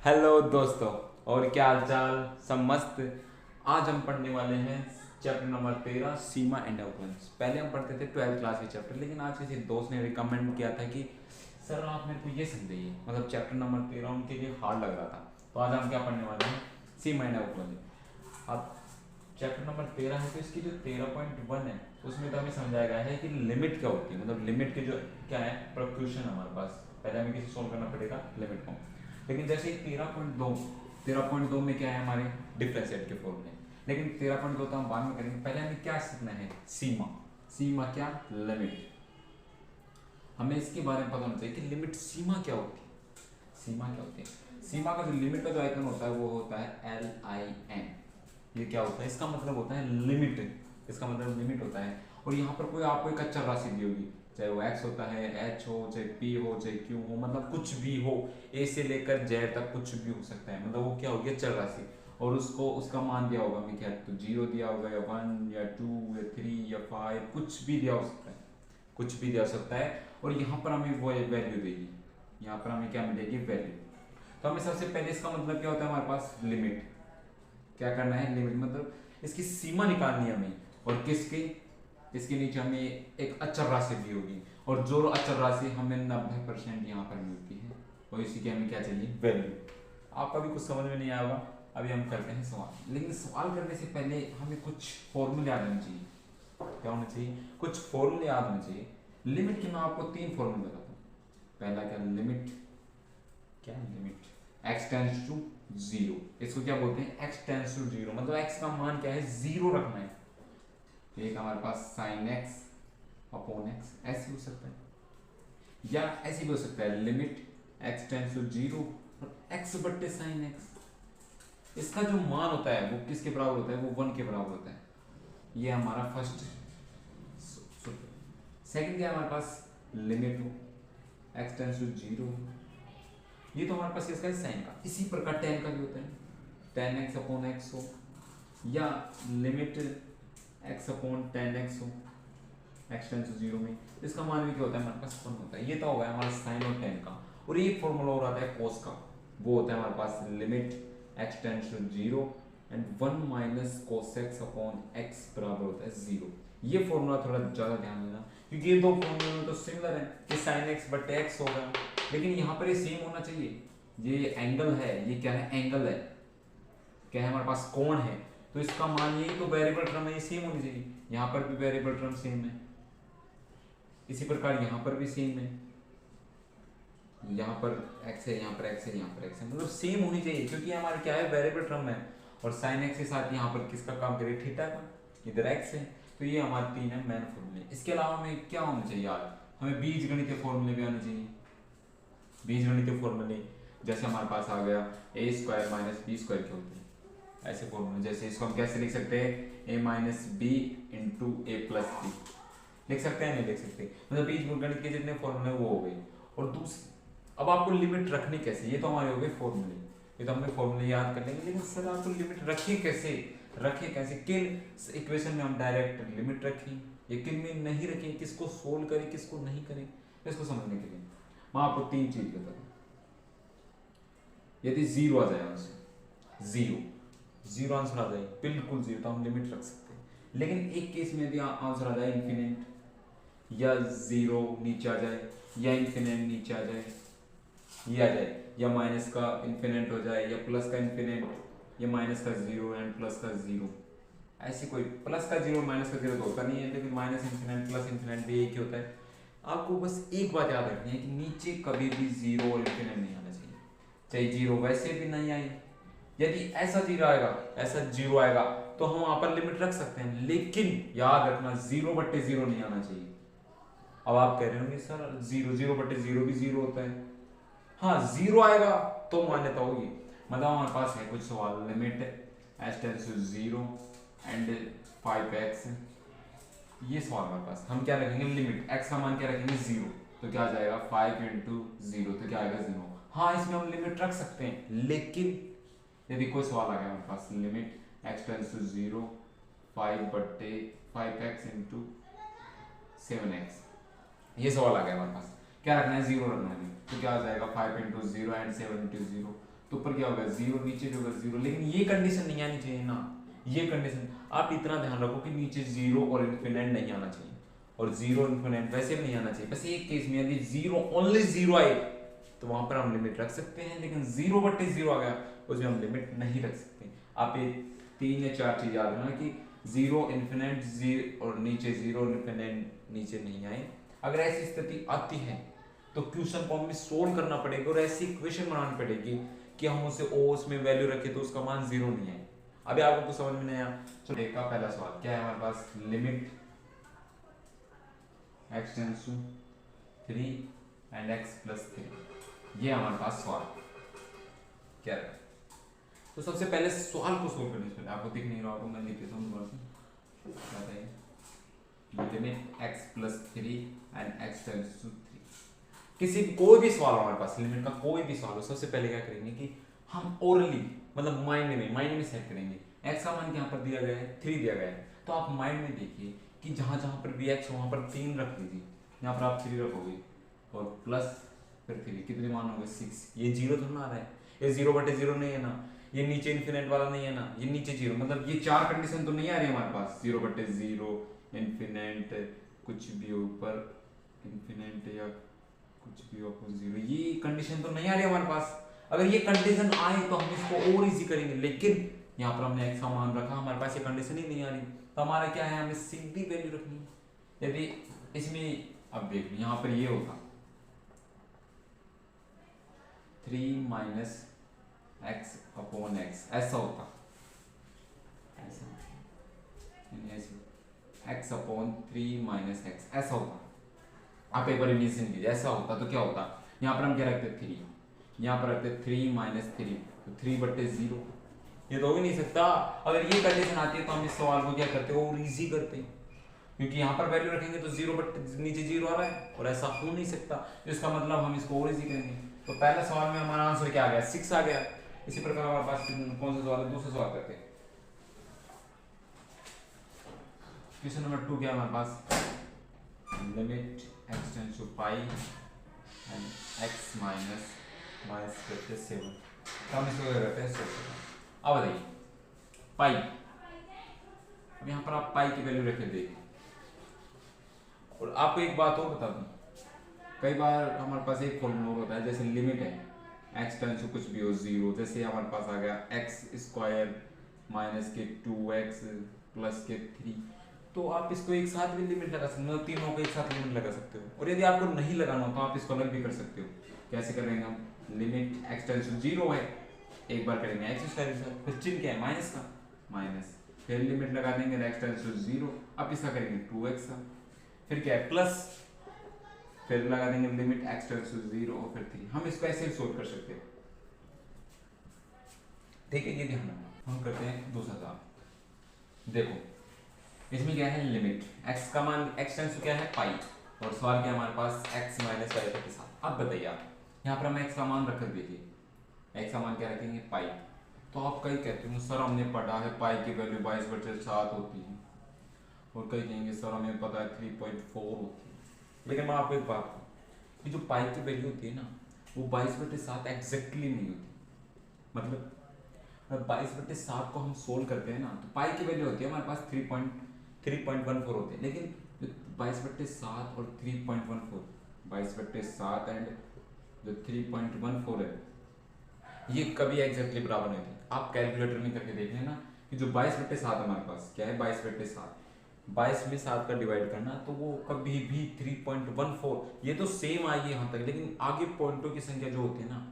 Hello दोस्तों। और क्या हाल चाल? सब मस्त। आज हम पढ़ने वाले हैं chapter number 13, Seema and outlines. पहले हम पढ़ते थे 12th क्लास के चैप्टर, लेकिन आज किसी दोस्त ने रिकमेंड किया था कि सर आप मेरे को ये समझाइए, मतलब चैप्टर नंबर 13 उनके लिए हार्ड लग रहा था। तो आज हम क्या पढ़ने वाले हैं? सीमा एंड आउटलाइंस। अब चैप्टर नंबर 13 है, तो इसकी जो 13.1 है उसमें तो हमें समझाया गया है कि लिमिट क्या होती है, मतलब लिमिट के जो क्या है प्रोक्यूशन हमारे पास। पहले हमें किसी सोल्व करना पड़ेगा लिमिट को। लेकिन जैसे 13.2 में क्या है हमारे डिफरेंशिएट के फॉर्मूले। लेकिन 13.2 तो हम बाद में करेंगे, पहले हमें क्या सीखना है? सीमा। सीमा क्या? लिमिट। हमें इसके बारे में पता होना चाहिए कि लिमिट सीमा क्या होती है। सीमा क्या होती है? सीमा का जो लिमिट का जो आइकन होता है वो होता है LIN। ये क्या होता है? इसका मतलब होता है लिमिट। इसका मतलब लिमिट होता है। और यहाँ पर कोई आपको एक अचर राशि दी होगी, चाहे वो x होता है, h हो, चाहे p हो, चाहे q हो, मतलब कुछ भी हो, a से लेकर z तक कुछ भी हो सकता है, मतलब वो क्या होगी? अचर राशि। और उसको उसका मान दिया होगा, मैं क्या तो 0 दिया होगा, या 1 या 2 या 3 या 5, कुछ भी दिया हो सकता है। कुछ भी दिया हो सकता है। और यहाँ पर हमें वो वैल्यू देगी। यहाँ पर हमें क्या मिलेगी? वैल्यू। तो हमें सबसे पहले इसका मतलब क्या होता है? हमारे पास लिमिट। क्या करना है? लिमिट मतलब इसकी सीमा निकालनी है हमें। और किसकी? इसके नीचे हमें एक अचर राशि दी होगी, और जो अचर राशि हमें 90% यहाँ पर मिलती है, और इसी की हमें क्या चाहिए? वैल्यू। आपका भी कुछ समझ में नहीं आया होगा। अभी हम करते हैं सवाल, लेकिन सवाल करने से पहले हमें कुछ फॉर्मूले याद होने चाहिए। क्या होना चाहिए? कुछ फॉर्मूले याद होने चाहिए। लिमिट की मैं आपको 3 फॉर्मूले बताता हूँ। पहला क्या? लिमिट। क्या? Limit x tends to 0। इसको क्या बोलते हैं? x टेंस टू 0, मतलब x का मान क्या है? 0 रखना है। एक हमारे पास साइन एक्स अपॉन एक्स, ऐसे हो सकता है, या ऐसे भी हो सकता है लिमिट एक्स टेंस टू 0 और एक्स बट्टे साइन एक्स। इसका जो मान होता है वो किसके बराबर होता है? वो 1 के बराबर होता है। ये हमारा फर्स्ट। सेकंड क्या है हमारे पास? लिमिट हो एक्स टेंस टू 0। ये तो हमारे पास किसका है? साइन का। इसी प्रकार टेन का भी होता है, टेन एक्स अपॉन एक्स हो, या limit x upon ten x हो एक्स टेंस टू 0 में। इसका मान भी क्या होता है? हमारे पास 1 होता है। ये तो होगा हमारा साइन और टेन का। और ये फॉर्मूला और आता है कोस का। वो होता है हमारे पास limit x tends to 0 and 1 minus cos x upon x बराबर होता है 0। ये फॉर्मूला थोड़ा ज़्यादा ध्यान देना, क्योंकि ये दो फॉर्मूले में तो सिमिलर है कि साइन एक्स बटे एक्स होगा, लेकिन यहाँ पर ये सेम होना चाहिए। ये एंगल है, ये क्या है? एंगल है। क्या है हमारे पास? कोण है। तो इसका मान, यही तो वेरिएबल टर्म है, ये सेम होनी चाहिए। यहाँ पर भी वेरिएबल टर्म सेम है, इसी प्रकार यहाँ पर भी सेम है। यहाँ पर x है, यहाँ पर x है, यहाँ पर x है, मतलब सेम होनी चाहिए, क्योंकि हमारे क्या है? वेरिएबल टर्म है। और साइन x के साथ यहाँ पर किसका काम करे? थीटा का। इधर x है। तो ये हमारे 3 है मेन फॉर्मूले। इसके अलावा हमें क्या होना चाहिए यार? हमें बीज गणितीय फॉर्मूले भी आने चाहिए। बीज गणितीय फॉर्मूले जैसे हमारे पास आ गया a square minus B square के होते हैं ऐसे फॉर्मूले। जैसे इसको हम कैसे लिख सकते हैं? a minus B into A plus B लिख सकते हैं, नहीं लिख सकते? मतलब बीज गणित के जितने फॉर्मूले वो हो गए। और दूसरी, अब आपको लिमिट रखनी कैसे? ये तो हमारे हो गए फॉर्मूले, ये तो हमने फॉर्मूले याद कर लेंगे, लेकिन सर आपको लिमिट रखिए कैसे? रखें कैसे? किन इक्वेशन में हम डायरेक्ट लिमिट रखें या किन में नहीं रखें? किसको सोल्व करें, किसको नहीं करें? इसको समझने के लिए मैं आपको 3 चीज बता दूं। यदि 0 आ जाए आंसर, 0 आंसर आ जाए, बिल्कुल 0, तो हम लिमिट रख सकते हैं। लेकिन एक केस में यदि आंसर आ जाए इन्फिनिट, या 0 नीचे आ जाए, या इन्फिनिट नीचे आ जाए, ये आ जाए, या माइनस का इन्फिनिट हो जाए, या प्लस का इन्फिनिट, या माइनस का 0 एंड प्लस का 0। ऐसी कोई प्लस का 0 माइनस का 0 तो होता नहीं है, लेकिन माइनस इन्फिनिट प्लस इन्फिनिट भी एक ही होता है। आपको बस एक बात याद रखनी है कि नीचे कभी भी 0 और इन्फिनिट नहीं आना चाहिए, चाहे 0 वैसे भी नहीं आए। यदि ऐसा 0 आएगा, ऐसा 0 आएगा, तो हम वहां पर लिमिट रख सकते हैं, लेकिन याद रखना 0 बट्टे 0 नहीं आना चाहिए। अब आप कह रहे होंगे सर 0 बट्टे 0 भी 0 होता है। हाँ, 0 आएगा तो मान्यता होगी। मतलब हमारे पास है कुछ सवाल, limit H tends to 0 and 5x, ये सवाल हमारे पास। हम क्या रखेंगे? लिमिट x का मान क्या रखेंगे? 0, तो क्या आ जाएगा? 5 इंटू 0, तो क्या आएगा? 0। हाँ, इसमें हम लिमिट रख सकते हैं, लेकिन यदि कोई सवाल आ गया हमारे पास, लिमिट x टेंस टू 0 5 बट्टे 5x इंटू 7x, ये सवाल आ गया हमारे पास, क्या रखना है? 0 रखना है। तो क्या आ जाएगा? 5 इंटू 0 एंड 7 इंटू 0, तो ऊपर क्या होगा 0, नीचे भी होगा 0, लेकिन ये कंडीशन नहीं आनी चाहिए ना। ये कंडीशन आप इतना ध्यान रखो कि नीचे 0 और इन्फिनिट नहीं आना चाहिए, और 0 इन्फिनिट वैसे भी नहीं आना चाहिए। बस एक केस में यदि 0 ओनली 0 आए तो वहां पर हम लिमिट रख सकते हैं, लेकिन 0/0 आ गया उसमें हम लिमिट नहीं रख सकते। आप ये 3 या 4 चीज याद रखना कि 0 इन्फिनिट 0 और नीचे 0 इन्फिनिट नीचे नहीं आए। अगर ऐसी स्थिति आती है तो क्वेश्चन को हमें सोल्व करना पड़ेगा और ऐसी इक्वेशन बनानी पड़ेगी कि हम उसे उसमें वैल्यू रखें तो उसका मान 0 नहीं है। अभी आपको कुछ समझ में नहीं आया, चलो एक का पहला सवाल क्या है हमारे पास, limit x tends to 3 and x plus 3, ये हमारे पास सवाल क्या है। तो सबसे पहले सवाल को सोल्व करने से पहले आपको दिख नहीं रहा होगा, मैं लिख देता हूँ दोबारा से, बताइए limit x plus 3 and x tends to 3। किसी कोई भी सवाल हमारे पास लिमिट का कोई भी सवाल हो, सबसे पहले क्या करेंगे कि हम ओरली मतलब माइंड में सेट करेंगे। x का मान यहाँ पर दिया गया है 3 दिया गया है, तो आप माइंड में देखिए कि जहां जहां पर भी x वहां पर 3 रख लीजिए, यहाँ पर आप 3 रखोगे और प्लस फिर 3, कितने मान होंगे 6। ये 0 थोड़ा ना आ रहा है, ये 0/0 नहीं है ना, ये नीचे इन्फिनिट वाला नहीं है ना, ये नीचे 0, मतलब ये 4 कंडीशन तो नहीं आ रही हमारे पास, 0/0 इन्फिनिट कुछ भी ऊपर इन्फिनिट या कुछ भी ऊपर 0, ये कंडीशन तो नहीं आ रही हमारे पास। अगर ये कंडीशन आए तो हम इसको और इजी करेंगे, लेकिन यहाँ पर हमने x का मान रखा, हमारे पास ये कंडीशन ही नहीं आ रही, तो हमारा क्या है, हमें सीधी वैल्यू रखनी है। यदि इसमें अब देखिए यहाँ पर ये होगा 3 माइनस x अपॉन x, ऐसा होता x अपॉन 3 माइनस x, ऐसा होता। आप एक बार इमेजिन कीजिए ऐसा होता तो क्या होता, यहाँ पर हम क्या रखते 3, यहाँ पर रखते 3 माइनस 3, तो 3/0, ये तो हो ही नहीं सकता। अगर ये कंडीशन आती है तो हम इस सवाल को क्या करते हैं और इजी करते हैं, क्योंकि यहाँ पर वैल्यू रखेंगे तो 0 नीचे 0 आ रहा है और ऐसा हो नहीं सकता, इसका मतलब हम इसको और इजी करेंगे। तो पहले सवाल में हमारा आंसर क्या आ गया, 6 आ गया। इसी प्रकार हमारे पास कौन सा सवाल है, दूसरा सवाल करते हैं। क्वेश्चन नंबर 2 क्या हमारे पास, limit x tends to pi and x minus -7। तो हम इसको क्या करते हैं, अब बताइए पाई, अब यहाँ पर आप पाई की वैल्यू रखे देखिए। और आपको एक बात और बता दूं, कई बार हमारे पास एक फॉर्मूला होता है, जैसे लिमिट है x टेंड्स टू कुछ भी हो 0, जैसे हमारे पास आ गया x² माइनस के 2x प्लस के 3, तो आप इसको एक साथ भी लिमिट लगा सकते हो, मतलब तीनों को एक साथ लिमिट लगा सकते हो। और यदि आपको नहीं लगाना हो तो आप इसको अलग भी कर सकते हो। कैसे करेंगे हम, लिमिट x टेंड्स टू 0 है, एक बार करेंगे x², फिर चिन्ह क्या है माइनस का, माइनस, फिर लिमिट लगा देंगे x टेंड्स टू 0, अब इसका करेंगे 2x का, फिर क्या है प्लस, फिर लगा देंगे लिमिट x टेंड्स टू 0 और फिर 3। हम इसको ऐसे सोल्व कर सकते हैं, ठीक है। ये ध्यान रखना। हम करते हैं दूसरा सवाल, देखो इसमें क्या है, लिमिट x का मान x टेंड्स टू क्या है पाई, और सवाल क्या हमारे पास x माइनस y के साथ। अब बताइए आप यहाँ पर हम x का मान रख दीजिए, x का मान क्या रखेंगे पाई। तो आप कई कहते हो सर हमने पढ़ा है पाई की वैल्यू 22/7 होती है, और कई कहेंगे सर हमें पता है 3.4 होती है। लेकिन मैं आपको एक बात कहूँ कि जो पाई की वैल्यू होती है ना, वो 22/7 एग्जैक्टली नहीं होती। मतलब 22/7 को हम सोल्व करते हैं ना, तो पाई की वैल्यू होती है हमारे पास 3.14 होती है, लेकिन 22/7 और 3.14, 22/7 एंड जो 3.14 है, ये कभी एग्जैक्टली बराबर नहीं होती। आप कैलकुलेटर में करके देख लेना कि जो 22/7 हमारे पास क्या है, 22/7, 22 में 7 का डिवाइड करना, तो वो कभी भी 3.14, ये तो सेम आएगी यहाँ तक, लेकिन आगे पॉइंटों की संख्या जो होती है ना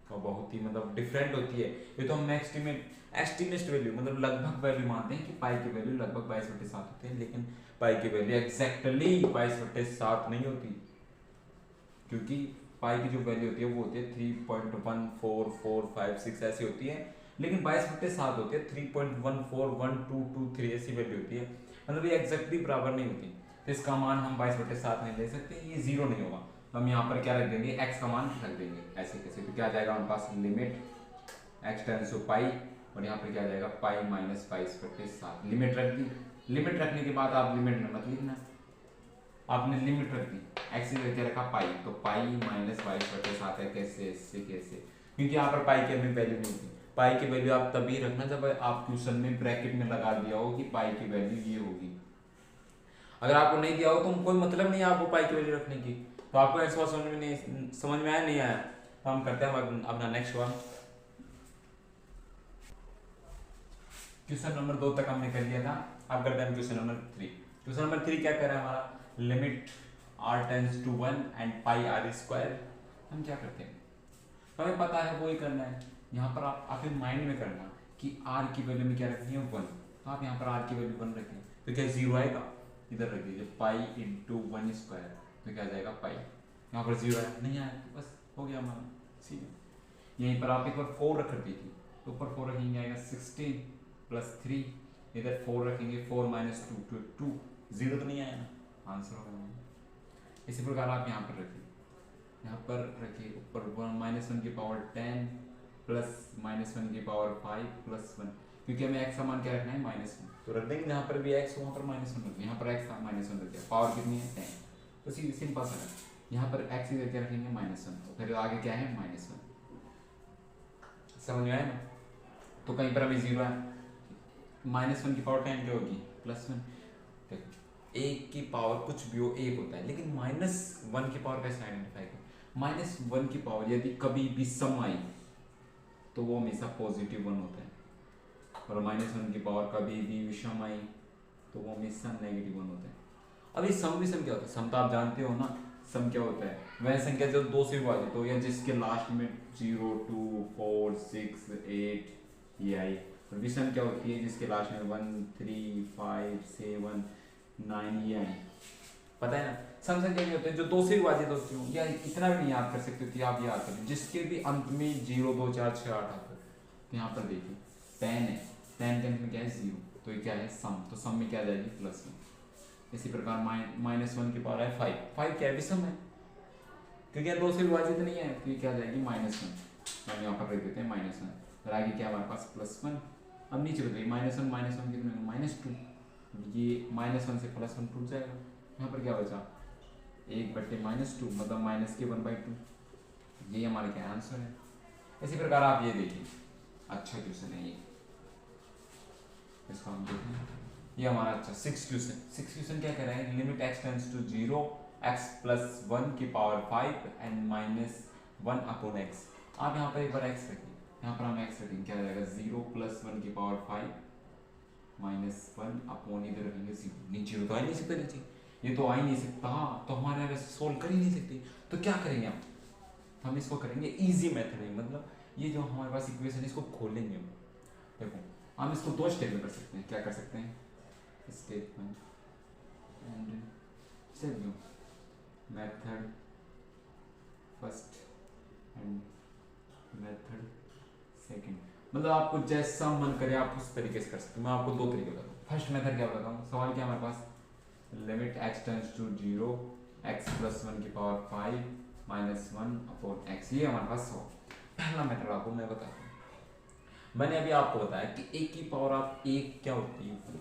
वो बहुत ही मतलब डिफरेंट होती है। ये तो हम एस्टिमेट वैल्यू मतलब लगभग वैल्यू मानते हैं कि पाई की वैल्यू लगभग 22/7 होती है, लेकिन पाई की वैल्यू एग्जैक्टली 22/7 नहीं होती, क्योंकि पाई की जो वैल्यू होती है वो होती है 3.14456 ऐसी होती है, लेकिन 22/7 होती है 3.141223 ऐसी वैल्यू होती है, मतलब ये एग्जैक्टली बराबर नहीं होती। तो इसका मान हम 22/7 नहीं ले सकते, ये 0 नहीं होगा। तो हम यहाँ पर क्या रख देंगे, x का मान रख देंगे ऐसे कैसे, तो क्या आ जाएगा हमारे पास लिमिट x टेंड्स टू पाई, और यहाँ पर क्या आ जाएगा पाई माइनस 22/7। लिमिट रख दी, लिमिट रखने के बाद आप लिमिट में मत लिखना, आपने लिमिट रख दी, x क्या रखा पाई, तो पाई माइनस 22/7 है, कैसे इससे कैसे, क्योंकि यहाँ पर पाई की हमें वैल्यू नहीं थी। पाई की वैल्यू आप तभी रखना जब आप क्वेश्चन में ब्रैकेट में लगा दिया हो कि पाई की वैल्यू ये होगी। अगर आपको नहीं दिया हो तो कोई मतलब नहीं है आपको पाई की वैल्यू रखने की। तो आपको ऐसा समझ में आया नहीं आया? तो हम करते हैं अपना नेक्स्ट वन। क्वेश्चन नंबर 2 तक हमने कर लिया था, अब करते हैं क्वेश्चन नंबर 3। क्वेश्चन नंबर 3 क्या कर रहा है हमारा, limit r tends to 1 and pi r square. हम क्या करते हैं, हमें पता है वो ही करना है। यहाँ पर आप माइंड में करना कि r की वैल्यू में क्या रखनी है 1, तो आप यहाँ पर r की वैल्यू 1 रखें तो क्या 0 आएगा, इधर रख दीजिए पाई इंटू 1 स्क्वायर, तो क्या जाएगा पाई। यहाँ पर 0 है नहीं आया तो बस हो गया हमारा सीधे। यहीं पर आप एक बार 4 रख दीजिए, तो ऊपर 4 रखेंगे आएगा 16 प्लस 3, इधर 4 रखेंगे 4 माइनस 2 2, 0 तो नहीं आया ना, आंसर हो गया। इसी प्रकार आप यहाँ पर रखिए, यहाँ पर रखिए ऊपर -1 की पावर 10 प्लस -1 की पावर 5 प्लस 1, क्योंकि हमें x का मान क्या रखना है -1, तो रख देंगे जहाँ पर भी x वहाँ पर -1 रख दिया, यहाँ पर x था -1 रख दिया, पावर कितनी है 10, तो सिंपल सा है। यहाँ पर x इधर क्या रखेंगे -1, तो फिर आगे क्या है -1, समझ में आया ना। तो कहीं पर अभी 0 है, -1 की पावर 10 क्या होगी +1। एक की पावर कुछ भी हो एक होता है, लेकिन -1 की पावर कैसे आइडेंटिफाई करें। -1 की पावर यदि कभी भी सम आई तो वो हमेशा पॉजिटिव 1 होता है, और -1 की पावर कभी भी विषम आई तो वो हमेशा नेगेटिव 1 होता है। अब ये सम विषम क्या होता है, सम तो आप जानते हो ना, सम क्या होता है, वह संख्या जो 2 से विभाजित हो या जिसके लास्ट में 0 2 4 6 8 ये आई, और विषम क्या होती है जिसके लास्ट में 1 3 5 7 9 ये आई, पता है ना। सम संख्या क्या होते हैं जो 2 से विभाजित होती हो, या इतना भी नहीं याद कर सकते हो, आप याद करें जिसके भी अंत में 0 2 4 6 8 आता है। तो यहाँ पर देखिए 10 है, 10 के अंत में क्या है 0, तो ये क्या है सम, तो सम में क्या आ जाएगी +1। इसी प्रकार -1 की पावर है 5, 5 क्या है विषम है, क्योंकि 2 से विभाजित नहीं है, तो ये क्या आ जाएगी -1, हम यहाँ पर रख देते हैं -1, और आगे क्या हमारे पास +1। अब नीचे बताइए -1 कितने -2, ये -1 से +1 टूट जाएगा, यहाँ पर क्या बचा 1/-2, मतलब -1/2, ये हमारा क्या आंसर है। इसी प्रकार आप ये देखिए, अच्छा क्वेश्चन है ये, इसको हम देखें, ये हमारा अच्छा 6 क्वेश्चन क्या कह रहा है, limit x tends to 0 x + 1 की पावर 5 एंड -1/x। आप यहाँ पर एक बार x रखिए, यहाँ पर हम x रखेंगे, क्या जाएगा 0 + 1 की पावर 5 -1 इधर रखेंगे 0, नीचे तो आ ही नहीं सकता, नीचे ये तो आ ही नहीं सकता, तो हमारे वैसे सोल्व कर ही नहीं सकते, तो क्या करेंगे हम इसको करेंगे इजी मेथड में, मतलब ये जो हमारे पास इक्वेशन है इसको खोलेंगे हम। देखो हम इसको 2 स्टेप में कर सकते हैं, क्या कर सकते हैं, statement and second method first and method second, मतलब आपको जैसा मन करे आप उस तरीके से कर सकते हैं। मैं आपको 2 तरीके बताता हूँ। फर्स्ट मेथड क्या बताता हूँ, सवाल क्या हमारे पास, limit x tends to 0 x + 1 की पावर 5 -1/x, ये हमारे पास पहला मेथड आपको मैं बताता हूँ। मैंने अभी आपको बताया कि एक की पावर आप एक क्या होती है 1,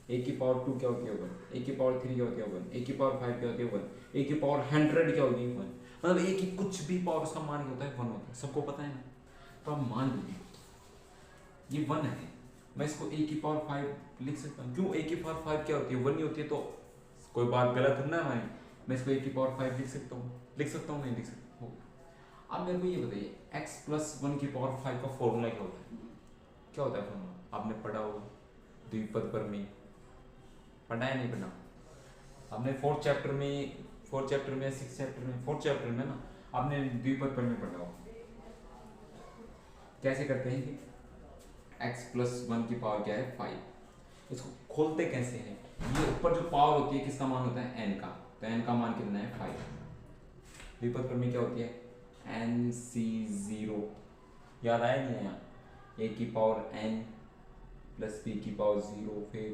एक की पावर 2 क्या होती है 1, एक की पावर 3 क्या होती है 1, एक की पावर 5 क्या होती है 1, एक की पावर 100 क्या होती है 1, मतलब एक की कुछ भी पावर उसका मान होता है 1 होता है, सबको पता है ना। तो आप मान लीजिए ये 1 है, मैं इसको a की पावर 5 लिख सकता हूँ, क्यों a की पावर 5 क्या होती है 1 नहीं होती है, तो कोई बात गलत है ना हमारी, मैं इसको a की पावर 5 लिख सकता हूँ नहीं लिख सकता हूँ। अब मेरे को ये बताइए x + 1 की पावर 5 का फॉर्मूला क्या होता है, क्या होता है फॉर्मूला, आपने पढ़ा होगा द्विपद प्रमेय, पढ़ा है नहीं पढ़ा, आपने 4th चैप्टर में 6th चैप्टर में 4th चैप्टर में ना आपने द्विपद प्रमेय पढ़ा होगा। कैसे करते हैं कि x + 1 की पावर क्या है 5, इसको खोलते कैसे हैं, ये ऊपर जो पावर होती है किसका मान होता है n का, तो n का मान कितना है 5। द्विपद प्रमेय क्या होती है NC0, याद आया नहीं आया, a की पावर n + b की पावर 0, फिर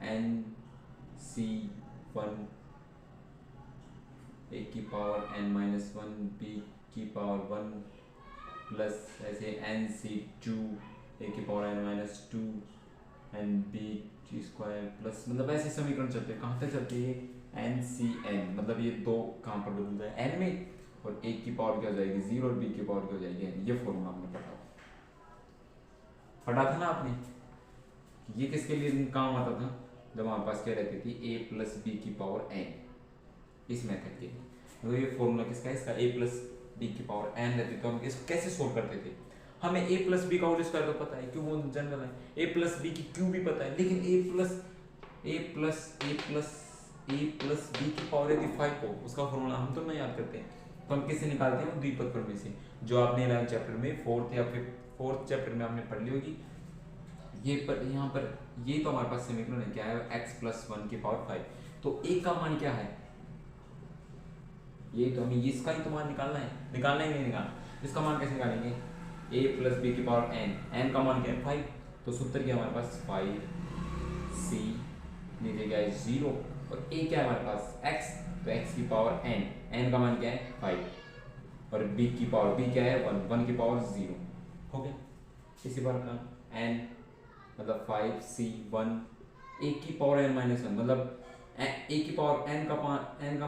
NC1 a की पावर n-1 b की पावर 1 प्लस ऐसे NC2 a की power n-2 and b² plus, मतलब ऐसे समीकरण चलते हैं, कहाँ तक चलते हैं NCn, मतलब ये 2 कहाँ पर बदल जाए n में, और एक की पावर क्या हो जाएगी 0 और बी की पावर क्या हो जाएगी n। ये फॉर्मूला आपने पढ़ा था ना आपने। ये किसके लिए काम आता था, जब हमारे पास क्या रहती थी a प्लस बी की पावर n, इस मेथड के लिए। तो ये फॉर्मूला किसका है, इसका a प्लस बी की पावर n रहती, तो हम इसको कैसे सोल्व करते थे। हमें a प्लस बी का होल स्क्वायर तो पता है, क्यों वो जनरल है, a प्लस बी की क्यू भी पता है, लेकिन a प्लस बी की पावर यदि 5 हो, उसका फॉर्मूला हम तो नहीं याद करते हैं, तो हम किससे निकालते हैं, द्विपद प्रमेय से, जो आपने 11th चैप्टर में फोर्थ चैप्टर में आपने पढ़ ली होगी। ये पर यहाँ पर ये तो हमारे पास समीकरण है, क्या है, x प्लस 1 की पावर 5। तो a का मान क्या है, ये तो हमें इसका ही तो मान निकालना है कि नहीं निकालना। इसका मान कैसे निकालेंगे, a प्लस बी की पावर n का मान क्या है 5, तो सूत्र क्या है हमारे पास 5c, नीचे क्या है 0, और a क्या है हमारे पास x, तो x की पावर n का मान क्या है 5, और b की पावर b क्या है 1 की पावर 0, हो गया। इसी प्रकार n मतलब 5c 1, a की पावर n माइनस 1 मतलब a की पावर n का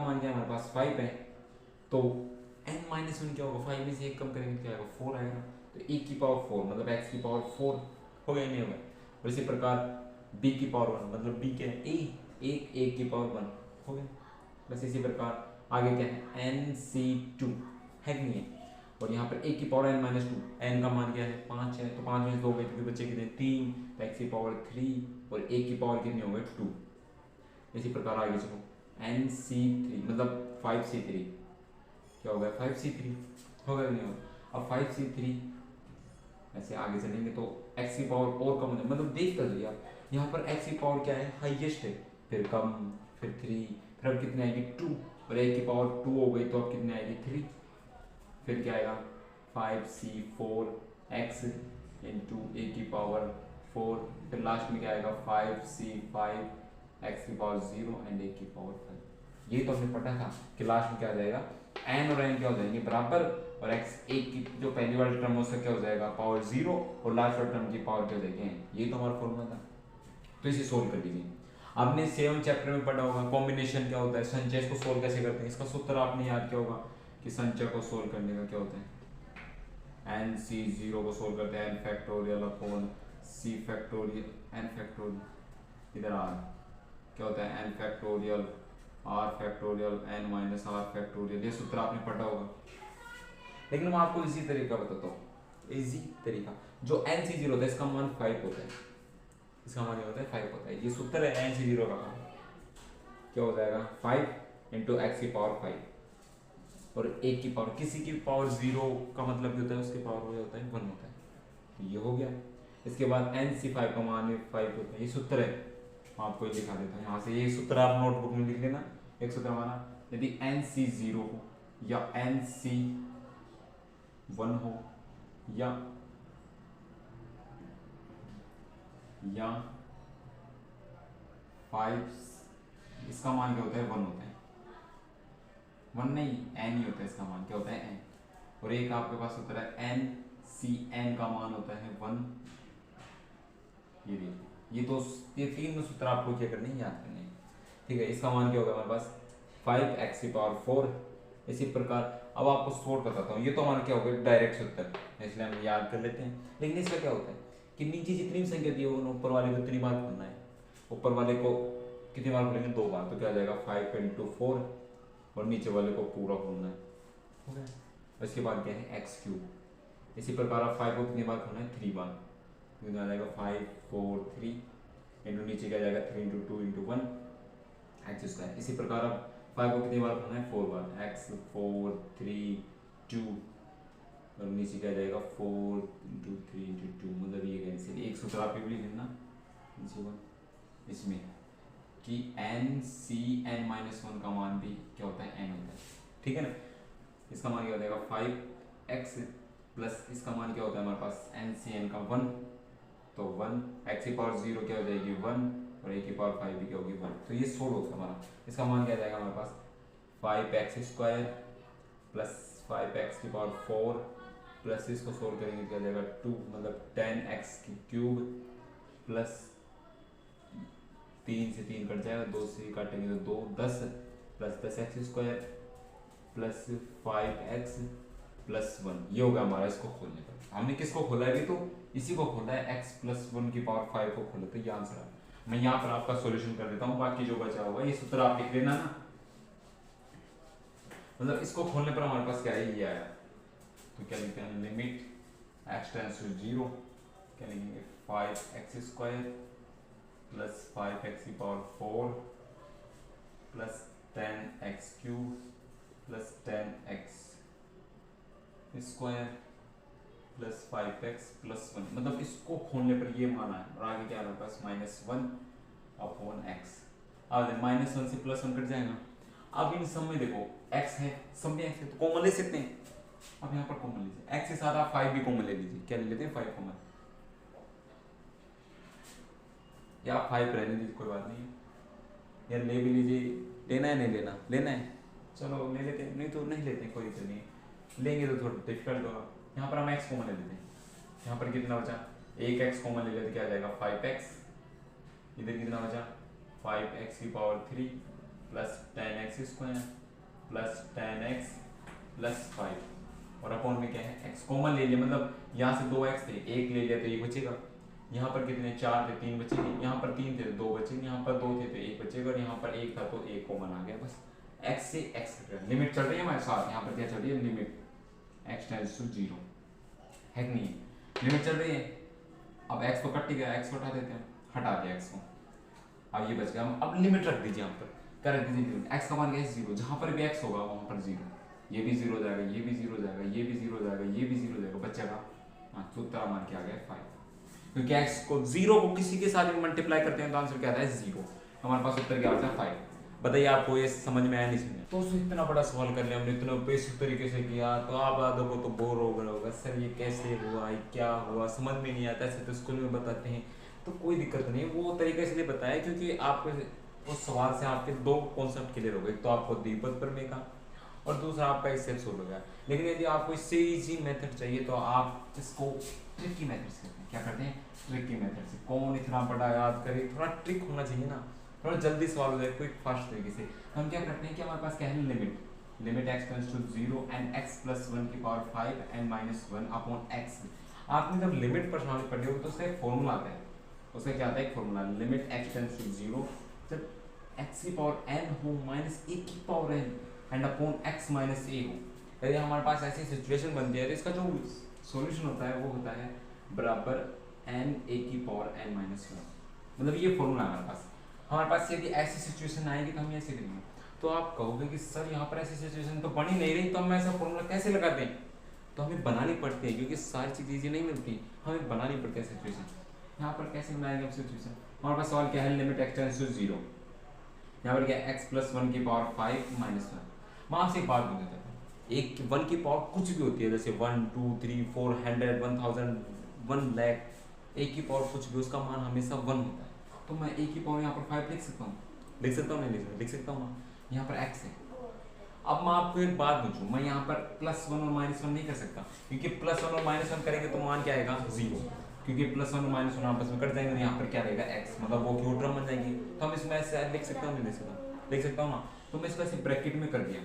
मान क्या है हमारे पास 5 है, तो n माइनस 1 क्या होगा, 5 में से 1 कम करेंगे क्या आएगा 4 आएगा, तो a की पावर 4 मतलब x की पावर 4 हो गया, नहीं होगा। और इसी प्रकार b की पावर 1 मतलब b क्या है a की पावर 1 हो गया। बस इसी प्रकार आगे क्या है nc2 है कि नहीं है, और यहाँ पर a की पावर n माइनस 2, n का मान क्या है 5 है, तो 5 में से 2 गए तो बच्चे कितने 3, तो x की पावर 3 और a की पावर कितनी हो गई 2। इसी प्रकार आगे चलो nc3 मतलब 5c3 क्या हो गया 5c3 हो गया नहीं होगा। अब 5c3 ऐसे आगे चलेंगे तो x की पावर और कम हो जाए, मतलब देख कर लिया यहाँ पर x की पावर क्या है हाईएस्ट है, फिर कम, फिर 3, फिर अब कितने आएगी 2, और a की पावर 2 हो गई तो अब कितने आएगी 3, फिर क्या आएगा 5c4x इंटू a की पावर 4, फिर लास्ट में क्या आएगा 5c5 x की पावर 0 एंड a की पावर 5। ये तो हमने पढ़ा था कि लास्ट में क्या आ जाएगा n और n क्या हो जाएंगे बराबर, और x एक की जो पहली वाली टर्म उसका क्या हो जाएगा पावर 0, और लास्ट वाली टर्म की पावर क्या हो जाएगी n। ये तो हमारा फॉर्मूला था, तो इसे सोल्व कर लीजिए। आपने 7 चैप्टर में पढ़ा होगा कॉम्बिनेशन क्या होता है, संचय को सोल्व कैसे करते हैं, इसका सूत्र आपने याद किया होगा कि संचय को सोल्व करने का क्या होता है, n c 0 को सोल्व करते हैं n factorial upon c factorial n factorial, इधर r क्या होता है n factorial r factorial n minus r factorial, ये सूत्र आपने पढ़ा होगा। लेकिन मैं आपको इसी तरीका बताता हूँ, इजी तरीका, जो nc0 होता है इसका मान 5 होता है, इसका मान क्या होता है 5 होता है, ये सूत्र है nc0 का क्या हो जाएगा 5 इंटू एक्स की पावर 5, और एक की पावर किसी की पावर 0 का मतलब क्या होता है उसके पावर हो जाता है 1 होता है, तो ये हो गया। इसके बाद nc5 का मान 5 होता है, ये सूत्र है, मैं आपको ये दिखा देता हूँ यहाँ से, ये सूत्र आप नोटबुक में लिख लेना। एक सूत्र हमारा यदि nc0 हो या nc1 हो या 5, इसका मान क्या होता है 1 होता है, 1 नहीं n ही होता है, इसका मान क्या होता है n, और एक आपके पास सूत्र है nCn का मान होता है 1। ये देखिए ये तो ये 3 सूत्र आपको क्या करने हैं याद करने हैं, ठीक है। इसका मान क्या होगा हमारे पास 5x की पावर 4। इसी प्रकार अब आपको सोल्व बताता हूँ, ये तो हमारा क्या होगा डायरेक्ट सूत्र, इसलिए हम याद कर लेते हैं। लेकिन इसका क्या होता है कि नीचे जितनी भी संख्या दी होगी ऊपर वाले को उतनी बार खोलना है, ऊपर वाले को कितनी बार खोलेंगे 2 बार, तो क्या आ जाएगा 5 इंटू 4, और नीचे वाले को पूरा खोलना है, हो गया। इसके बाद क्या है एक्स क्यूब, इसी प्रकार आप 5 को कितनी बार खोलना है 3 बार, तो आ जाएगा 5 4 3 इंटू नीचे क्या जाएगा 3 इंटू 2 इंटू 1 एक्स स्क्वायर। इसी प्रकार अब 5 को कितनी बार खोलना है 4 बार, एक्स 4 3 2, और नीचे क्या जाएगा 4 इंटू 3 इंटू 2, मतलब ये कैंसिल। एक सूत्र आप भी लिखना इसमें कि nCn माइनस 1 का मान भी क्या होता है n होता है, ठीक है ना। इसका मान क्या हो जाएगा 5x प्लस इसका मान क्या होता है हमारे पास nCn का 1, तो 1 x की पावर 0 क्या हो जाएगी 1, और a की पावर 5 भी क्या होगी 1, तो ये सोल्व होगा हमारा। इसका मान क्या जाएगा हमारे पास 5x स्क्वायर प्लस 5x की पावर 4 प्लस इसको सोल्व करेंगे क्या जाएगा 2, मतलब 10x की क्यूब प्लस 3 से 3 कट जाएगा, 2 से काटेंगे तो 2 10 plus 10x square plus 5x plus 1, ये होगा हमारा इसको खोलने पर। हमने किसको खोला है? अभी तो इसी को खोला है, x प्लस 1 की पावर 5 को खोला, तो ये आंसर है। मैं यहाँ पर आपका सॉल्यूशन कर देता हूँ, बाकी जो बचा हुआ ये सूत्र आप लिख लेना ना। मतलब इसको खोलने पर हमारे पास क्या है, ये आया। तो क्या लिखते हैं, लिमिट x टेंड्स टू 0, क्या लिखेंगे 5x स्क्वायर प्लस 5x की power 4 plus 10x cube plus 10x square plus 5x plus 1। मतलब इसको खोलने पर ये माना है, और आगे क्या हमारे पास -1 अपॉन x। अब -1 से +1 कट जाएगा। अब इन सब में देखो x है, सब में x है, तो कॉमन ले सकते हैं। अब यहाँ पर कॉमन लीजिए, x के साथ आप 5 भी कॉमन ले लीजिए। क्या ले लेते हैं, 5 कॉमन, या 5 रहने दीजिए, कोई बात नहीं है, या ले भी लीजिए। लेना है नहीं लेना, लेना है चलो ले लेते हैं, नहीं तो नहीं लेते हैं, कोई दिक्कत नहीं है। लेंगे तो थोड़ा डिफिकल्ट होगा। यहाँ पर हम x कॉमन ले लेते हैं। यहाँ पर कितना बचा, एक x कॉमन ले लेते, क्या आ जाएगा 5x। इधर कितना बचा 5x की power 3 plus 10x square plus 10x plus 5, और अपॉन में क्या है x कॉमन ले लिया। मतलब यहाँ से 2x थे, एक ले लिया तो एक बचेगा। यहाँ पर कितने 4 थे, 3 बचेंगे। यहाँ पर 3 थे तो 2 बचेंगे। यहाँ पर 2 थे तो 1 बचेगा, और यहाँ पर 1 था तो 1 कॉमन आ गया। बस x से x कट, लिमिट चल रही है हमारे साथ। यहाँ पर क्या चल रही है, लिमिट x टेंड्स टू 0 है कि नहीं, लिमिट चल रही है। अब x को कट गया, x को हटा देते हैं, हटा दिया x को, अब ये बच गया। हम अब लिमिट रख दीजिए, यहाँ पर कर दीजिए लिमिट, x का मान क्या है 0, जहाँ पर भी x होगा वहाँ पर 0, ये भी 0 जाएगा, ये भी 0 जाएगा, ये भी 0 जाएगा, ये भी 0 जाएगा, बचेगा हाँ, तो उत्तर मान क्या आ गया 5। क्योंकि x को 0 को किसी के साथ भी मल्टीप्लाई करते हैं तो आंसर क्या आता है 0। हमारे पास उत्तर क्या आता है 5। बताइए आपको ये समझ में आया नहीं समझ? तो इतना बड़ा सवाल कर लिया हमने, इतना बेसिक तरीके से किया, तो आप आधों को तो बोर हो गए होगा, सर ये कैसे हुआ, ये क्या हुआ, समझ में नहीं आता। ऐसे तो स्कूल में बताते हैं, तो कोई दिक्कत नहीं। वो तरीके से बताया क्योंकि आपको उस सवाल से आपके 2 कॉन्सेप्ट क्लियर हो गए। तो आपको द्विपद प्रमेय का, और दूसरा आपका इससे सोल्व हो गया। लेकिन यदि आपको इससे इजी मेथड चाहिए तो आप इसको ट्रिकी मेथड से करते हैं। क्या करते हैं, ट्रिकी मेथड से। कौन इतना बड़ा याद करे, थोड़ा ट्रिक होना चाहिए ना, थोड़ा जल्दी सवाल हो जाए क्विक फास्ट तरीके से। हम क्या करते हैं कि हमारे पास क्या है, limit x tends to 0 and x plus 1 की पावर 5 एंड -1 अपॉन x। आपने जब लिमिट पर सवाल पढ़े हो तो उसका एक फॉर्मूला आता है। उसका क्या आता है, एक formula, limit x tends to 0 जब x की पावर n हो -1 की power n and upon x minus a हो। यदि हमारे पास ऐसी सिचुएशन बनती है तो इसका जो सॉल्यूशन होता है वो होता है बराबर n a की पावर n माइनस 1। मतलब ये फॉर्मूला है हमारे पास यदि ऐसी सिचुएशन आएगी तो हम ऐसे करेंगे। तो आप कहोगे कि सर यहाँ पर ऐसी सिचुएशन तो बन ही नहीं रही, तो हम ऐसा फॉर्मूला कैसे लगाते हैं? तो हमें बनानी पड़ती है, क्योंकि सारी चीज़ इजी नहीं मिलती, हमें बनानी पड़ती है सिचुएशन। यहाँ पर कैसे बनाएंगे हम सिचुएशन? हमारे पास सवाल क्या है, लिमिट x टेंड्स टू 0, यहाँ पर क्या x प्लस 1 की पावर 5 -1। मैं आपसे एक बात बोल देता हूँ, एक 1 की पावर कुछ भी होती है, जैसे 1 2 3 4 100 1000 1 लाख, एक की पावर कुछ भी, उसका मान हमेशा 1 होता है। तो मैं एक की पावर यहाँ पर 5 लिख सकता हूँ, लिख सकता हूँ नहीं लिख सकता हूँ। यहाँ पर x है। अब मैं आपको एक बात पूछूं, मैं यहाँ पर +1 और -1 नहीं कर सकता, क्योंकि +1 और -1 करेंगे तो मान क्या आएगा 0, क्योंकि +1 और -1 आपस में कट जाएंगे, तो यहाँ पर क्या रहेगा x, मतलब वो क्यू टर्म बन जाएंगी। तो हम इसमें ऐसे लिख सकता हूँ नहीं लिख सकता हूँ ना। तो मैं इसको ऐसे ब्रैकेट में कर दिया,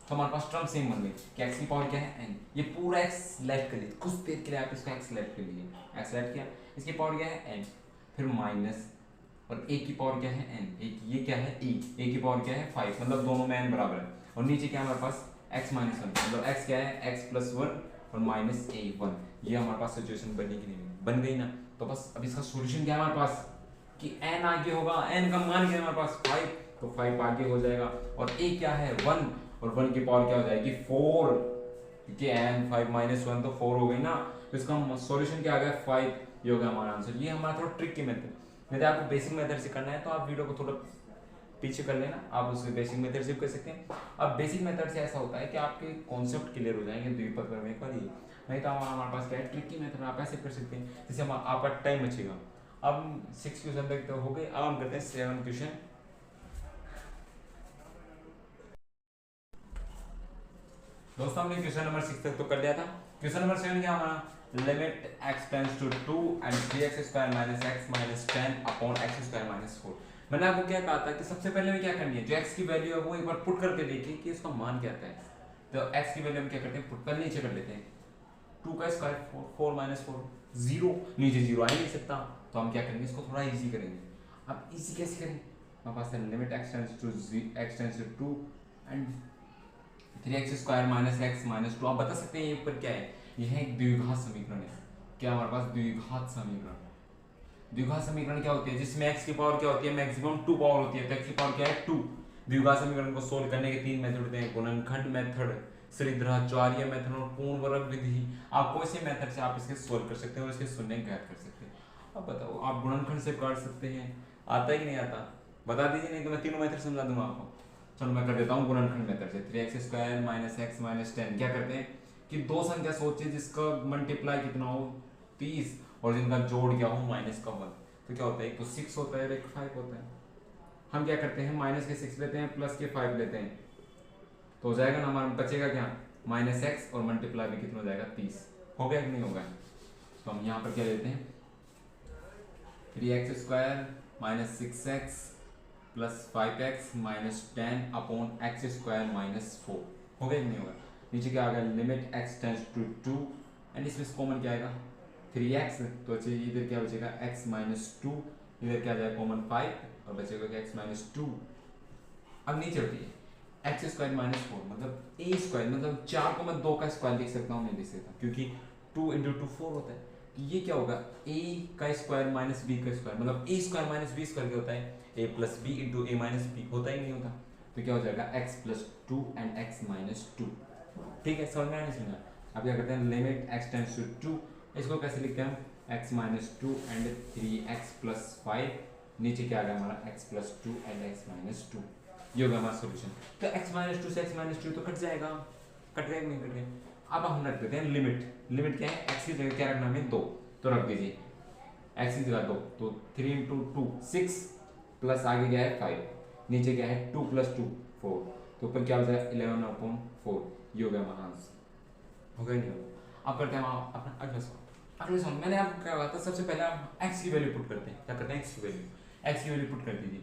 तो हमारे पास टर्म सेम बन गई कि x की पावर क्या है n, ये पूरा x लेफ्ट कर लीजिए, कुछ देर के लिए आप इसको x लेफ्ट कर लीजिए, x लेफ्ट किया, इसकी पावर क्या है n, फिर माइनस, और a की पावर क्या है n, ये क्या है e, a की पावर क्या है 5, मतलब दोनों में n बराबर है, और नीचे क्या हमारे पास x माइनस 1, मतलब x क्या है x प्लस 1 और माइनस a 1। ये हमारे पास सिचुएशन बनी कि नहीं बन गई ना। तो बस अब इसका सॉल्यूशन क्या है हमारे पास कि n आगे होगा, n का मान क्या है हमारे पास 5, तो 5 आगे हो जाएगा, और a क्या है 1, और 1 की पावर क्या हो जाएगी 4, क्योंकि n 5 माइनस 1 तो 4 हो गई ना। तो इसका सॉल्यूशन क्या आ गया 5, ये हो गया हमारा आंसर। ये हमारा थोड़ा ट्रिक की मेथड। यदि आपको बेसिक मेथड से करना है तो आप वीडियो को थोड़ा पीछे कर लेना, आप उस बेसिक मेथड से कर सकते हैं। अब बेसिक मेथड से ऐसा होता है कि आपके कॉन्सेप्ट क्लियर हो जाएंगे द्विपद प्रमेय का, नहीं तो हमारे पास क्या है ट्रिकी मेथड, आप ऐसे कर सकते हैं जिससे आपका टाइम बचेगा। अब 6 क्वेश्चन तक तो हो गए, अब हम करते हैं 7 क्वेश्चन। दोस्तों हमने क्वेश्चन नंबर 6 तक तो कर लिया था। क्वेश्चन नंबर 7 क्या हमारा, limit x tends to 2 and 3x square minus x minus 10 upon x square minus 4। मैंने आपको क्या कहा था कि सबसे पहले में क्या करनी है, जो x की वैल्यू है वो एक बार पुट करके देखिए कि इसका मान क्या आता है। तो x की वैल्यू हम क्या करते हैं पुट कर नीचे कर लेते हैं, 2 का स्क्वायर 4, 4 माइनस 4 0, नीचे 0 आ ही नहीं सकता, तो हम क्या करेंगे इसको थोड़ा इजी करेंगे। अब इजी कैसे करें, हमारे पास है limit x tends to 2 and 3x square minus x minus 2। आप बता सकते हैं ये ऊपर क्या है, यह है एक द्विघात समीकरण है। क्या हमारे पास द्विघात समीकरण, द्विघात समीकरण क्या होती है जिसमें x की पावर क्या होती है मैक्सिमम 2 पावर होती है, तो x की पावर क्या है 2। द्विघात समीकरण को सोल्व करने के 3 मेथड होते हैं, गुणनखंड मेथड, श्रीधराचार्य मेथड और पूर्ण वर्ग विधि। आप कोई से मेथड से आप इसके सोल्व कर सकते हो, इसके शून्य ज्ञात कर सकते हैं। अब बताओ आप गुणनखंड से काट सकते हैं, आता ही नहीं आता, बता दीजिए नहीं तो मैं तीनों मेथड समझा दूंगा आपको। चलो मैं कर देता हूँ गुणनखंड मेथड से। 3x square minus x minus 10, क्या करते हैं कि दो संख्या सोचिए जिसका मल्टीप्लाई कितना हो 30 और जिनका जोड़ क्या हो माइनस का 1, तो क्या होता है एक तो 6 होता है और एक 5 होता है। हम क्या करते हैं माइनस के 6 लेते हैं प्लस के 5 लेते हैं, तो हो जाएगा ना हमारा बचेगा क्या माइनस x और मल्टीप्लाई भी कितना हो जाएगा 30, हो गया कि नहीं होगा। तो हम यहाँ पर क्या लेते हैं 3x square minus 6x plus 5x minus 10 upon x square minus 4, हो गया कि नहीं होगा। नीचे क्या आ गया limit x tends to 2 and इसमें कॉमन क्या आएगा 3x, तो इधर क्या बचेगा x माइनस 2, इधर क्या आ जाएगा कॉमन 5 और बचेगा क्या x माइनस 2। अब नीचे होती है एक्स स्क्वायर माइनस 4 मतलब ए स्क्वायर, मतलब 4 को मैं 2 का स्क्वायर लिख सकता हूँ, नहीं लिख सकता क्योंकि 2 × 2 4 होता है। तो ये क्या होगा a का स्क्वायर माइनस b का स्क्वायर, मतलब a square minus b square क्या होता है a plus b into a minus b, होता ही नहीं होता। तो क्या हो जाएगा x plus 2 and x minus 2। ठीक है समझ में आया नहीं समझा। अब क्या करते हैं लिमिट x टेंड्स टू 2, इसको कैसे लिखते हैं हम x minus 2 and 3x plus 5, नीचे क्या आ गया हमारा x plus 2 and x minus 2, ये होगा हमारा सॉल्यूशन। तो x माइनस 2 से x माइनस 2 तो कट जाएगा, कट गया नहीं कट गया। अब हम रख देते हैं लिमिट, लिमिट क्या है x की जगह क्या रखना हमें 2, तो रख दीजिए x की जगह 2, तो 3 × 2 6 प्लस आगे क्या है 5, नीचे क्या है 2 प्लस 2 4, तो ऊपर क्या हो जाएगा 11 अपॉन 4, ये हो गया हमारा आंसर, हो गया नहीं होगा। अब करते हैं हम अपना अगला सवाल। अगले सवाल मैंने आपको क्या कहा था सबसे पहले आप x की वैल्यू पुट करते हैं, क्या करते हैं x की वैल्यू पुट कर दीजिए।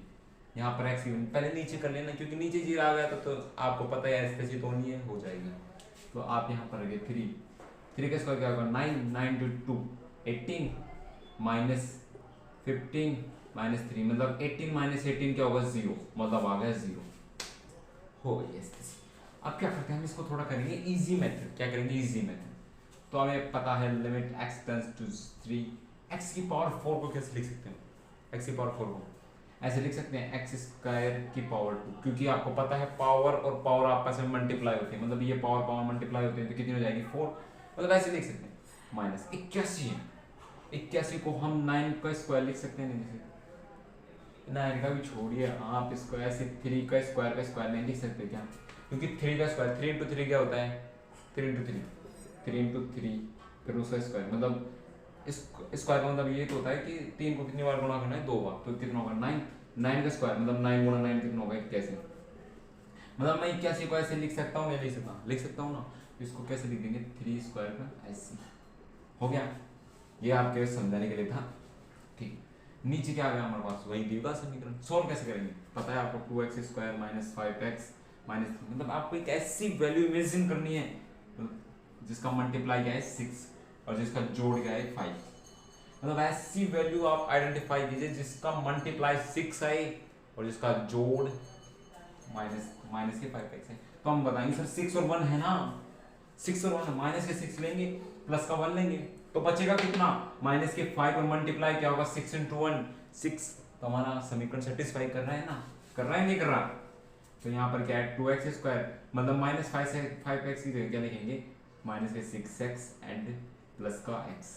यहाँ पर x की वैल्यू पहले नीचे कर लेना क्योंकि नीचे 0 आ गया था तो आपको पता है ऐसे तो नहीं है, हो जाएगी। तो आप यहाँ पर रखिए 3 का स्क्वायर क्या होगा 9, 9 × 2 18 माइनस 15 माइनस 3, मतलब 18 माइनस 18 क्या होगा 0, मतलब आ गया 0, हो गई ऐसे। अब क्या करते हैं हम इसको थोड़ा करेंगे इजी मेथड, क्या करेंगे इजी मेथड। तो हमें पता है limit x tends to 3, x की पावर 4 को कैसे लिख सकते हैं, x की पावर 4 को ऐसे लिख सकते हैं x स्क्वायर की पावर 2, क्योंकि आपको पता है पावर और पावर आपस में मल्टीप्लाई होती है, मतलब ये पावर पावर मल्टीप्लाई होती है तो कितनी हो जाएगी 4, मतलब ऐसे लिख सकते हैं माइनस 81 को हम 9 का स्क्वायर लिख सकते हैं, नहीं लिख सकते 9 का भी छोड़िए आप इसको ऐसे 3 का स्क्वायर नहीं लिख सकते क्या, क्योंकि 3 का स्क्वायर 3 × 3 क्या होता है 3 × 3 फिर उसका स्क्वायर, मतलब इस स्क्वायर का मतलब ये तो होता है कि 3 को कितनी बार गुणा करना है 2 बार, तो कितना होगा 9 का स्क्वायर मतलब 9 × 9 कितना होगा 81, मतलब मैं 81 को ऐसे लिख सकता हूँ, नहीं लिख सकता हूँ ना, इसको कैसे लिख देंगे 3 स्क्वायर का ऐसे, हो गया। ये आपके समझाने के लिए था, ठीक। नीचे क्या आ गया हमारे पास वही द्विघात समीकरण, सोल्व कैसे करेंगे पता है आपको 2x square minus 5x minus 3, मतलब आपको एक ऐसी वैल्यू इमेजिन करनी है जिसका मल्टीप्लाई क्या है 6 और जिसका जोड़ क्या है 5, मतलब ऐसी वैल्यू आप आइडेंटिफाई कीजिए जिसका मल्टीप्लाई 6 आए और जिसका जोड़ माइनस के 5x है। तो हम बताएंगे सर 6 और 1 है ना, 6 और 1 माइनस के 6 लेंगे प्लस का 1 लेंगे तो बचेगा कितना माइनस के 5 और मल्टीप्लाई क्या होगा 6 × 1 6, तो हमारा समीकरण सेटिस्फाई कर रहा है ना, कर रहा है नहीं कर रहा। तो यहाँ पर क्या है 2x स्क्वायर मतलब माइनस 5x की जगह क्या लिखेंगे माइनस के 6x एंड प्लस का x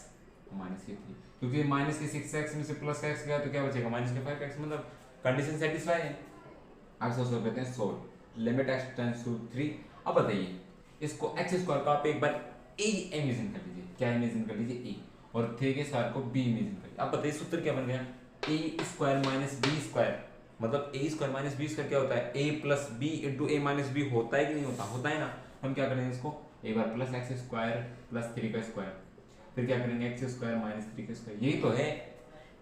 माइनस के 3, क्योंकि माइनस के 6x में से प्लस का x गया तो क्या बचेगा माइनस के 5x, मतलब कंडीशन सेटिस्फाई है। अब सोल्व करते हैं, solve limit x tends to 3। अब बताइए इसको x स्क्वायर का आप एक बार a इमेजिन कर लीजिए, क्या इमेजिन कर लीजिए a, और 3 के स्क्वायर को b इमेजिन कर लीजिए। अब बताइए सूत्र क्या बन गया a square minus b square, मतलब a square minus b square क्या होता है a plus b into a minus b, होता है कि नहीं होता, होता है ना। हम क्या करेंगे इसको एक बार प्लस x स्क्वायर प्लस 3 का स्क्वायर, फिर क्या करेंगे x स्क्वायर माइनस 3 का स्क्वायर, यही तो है,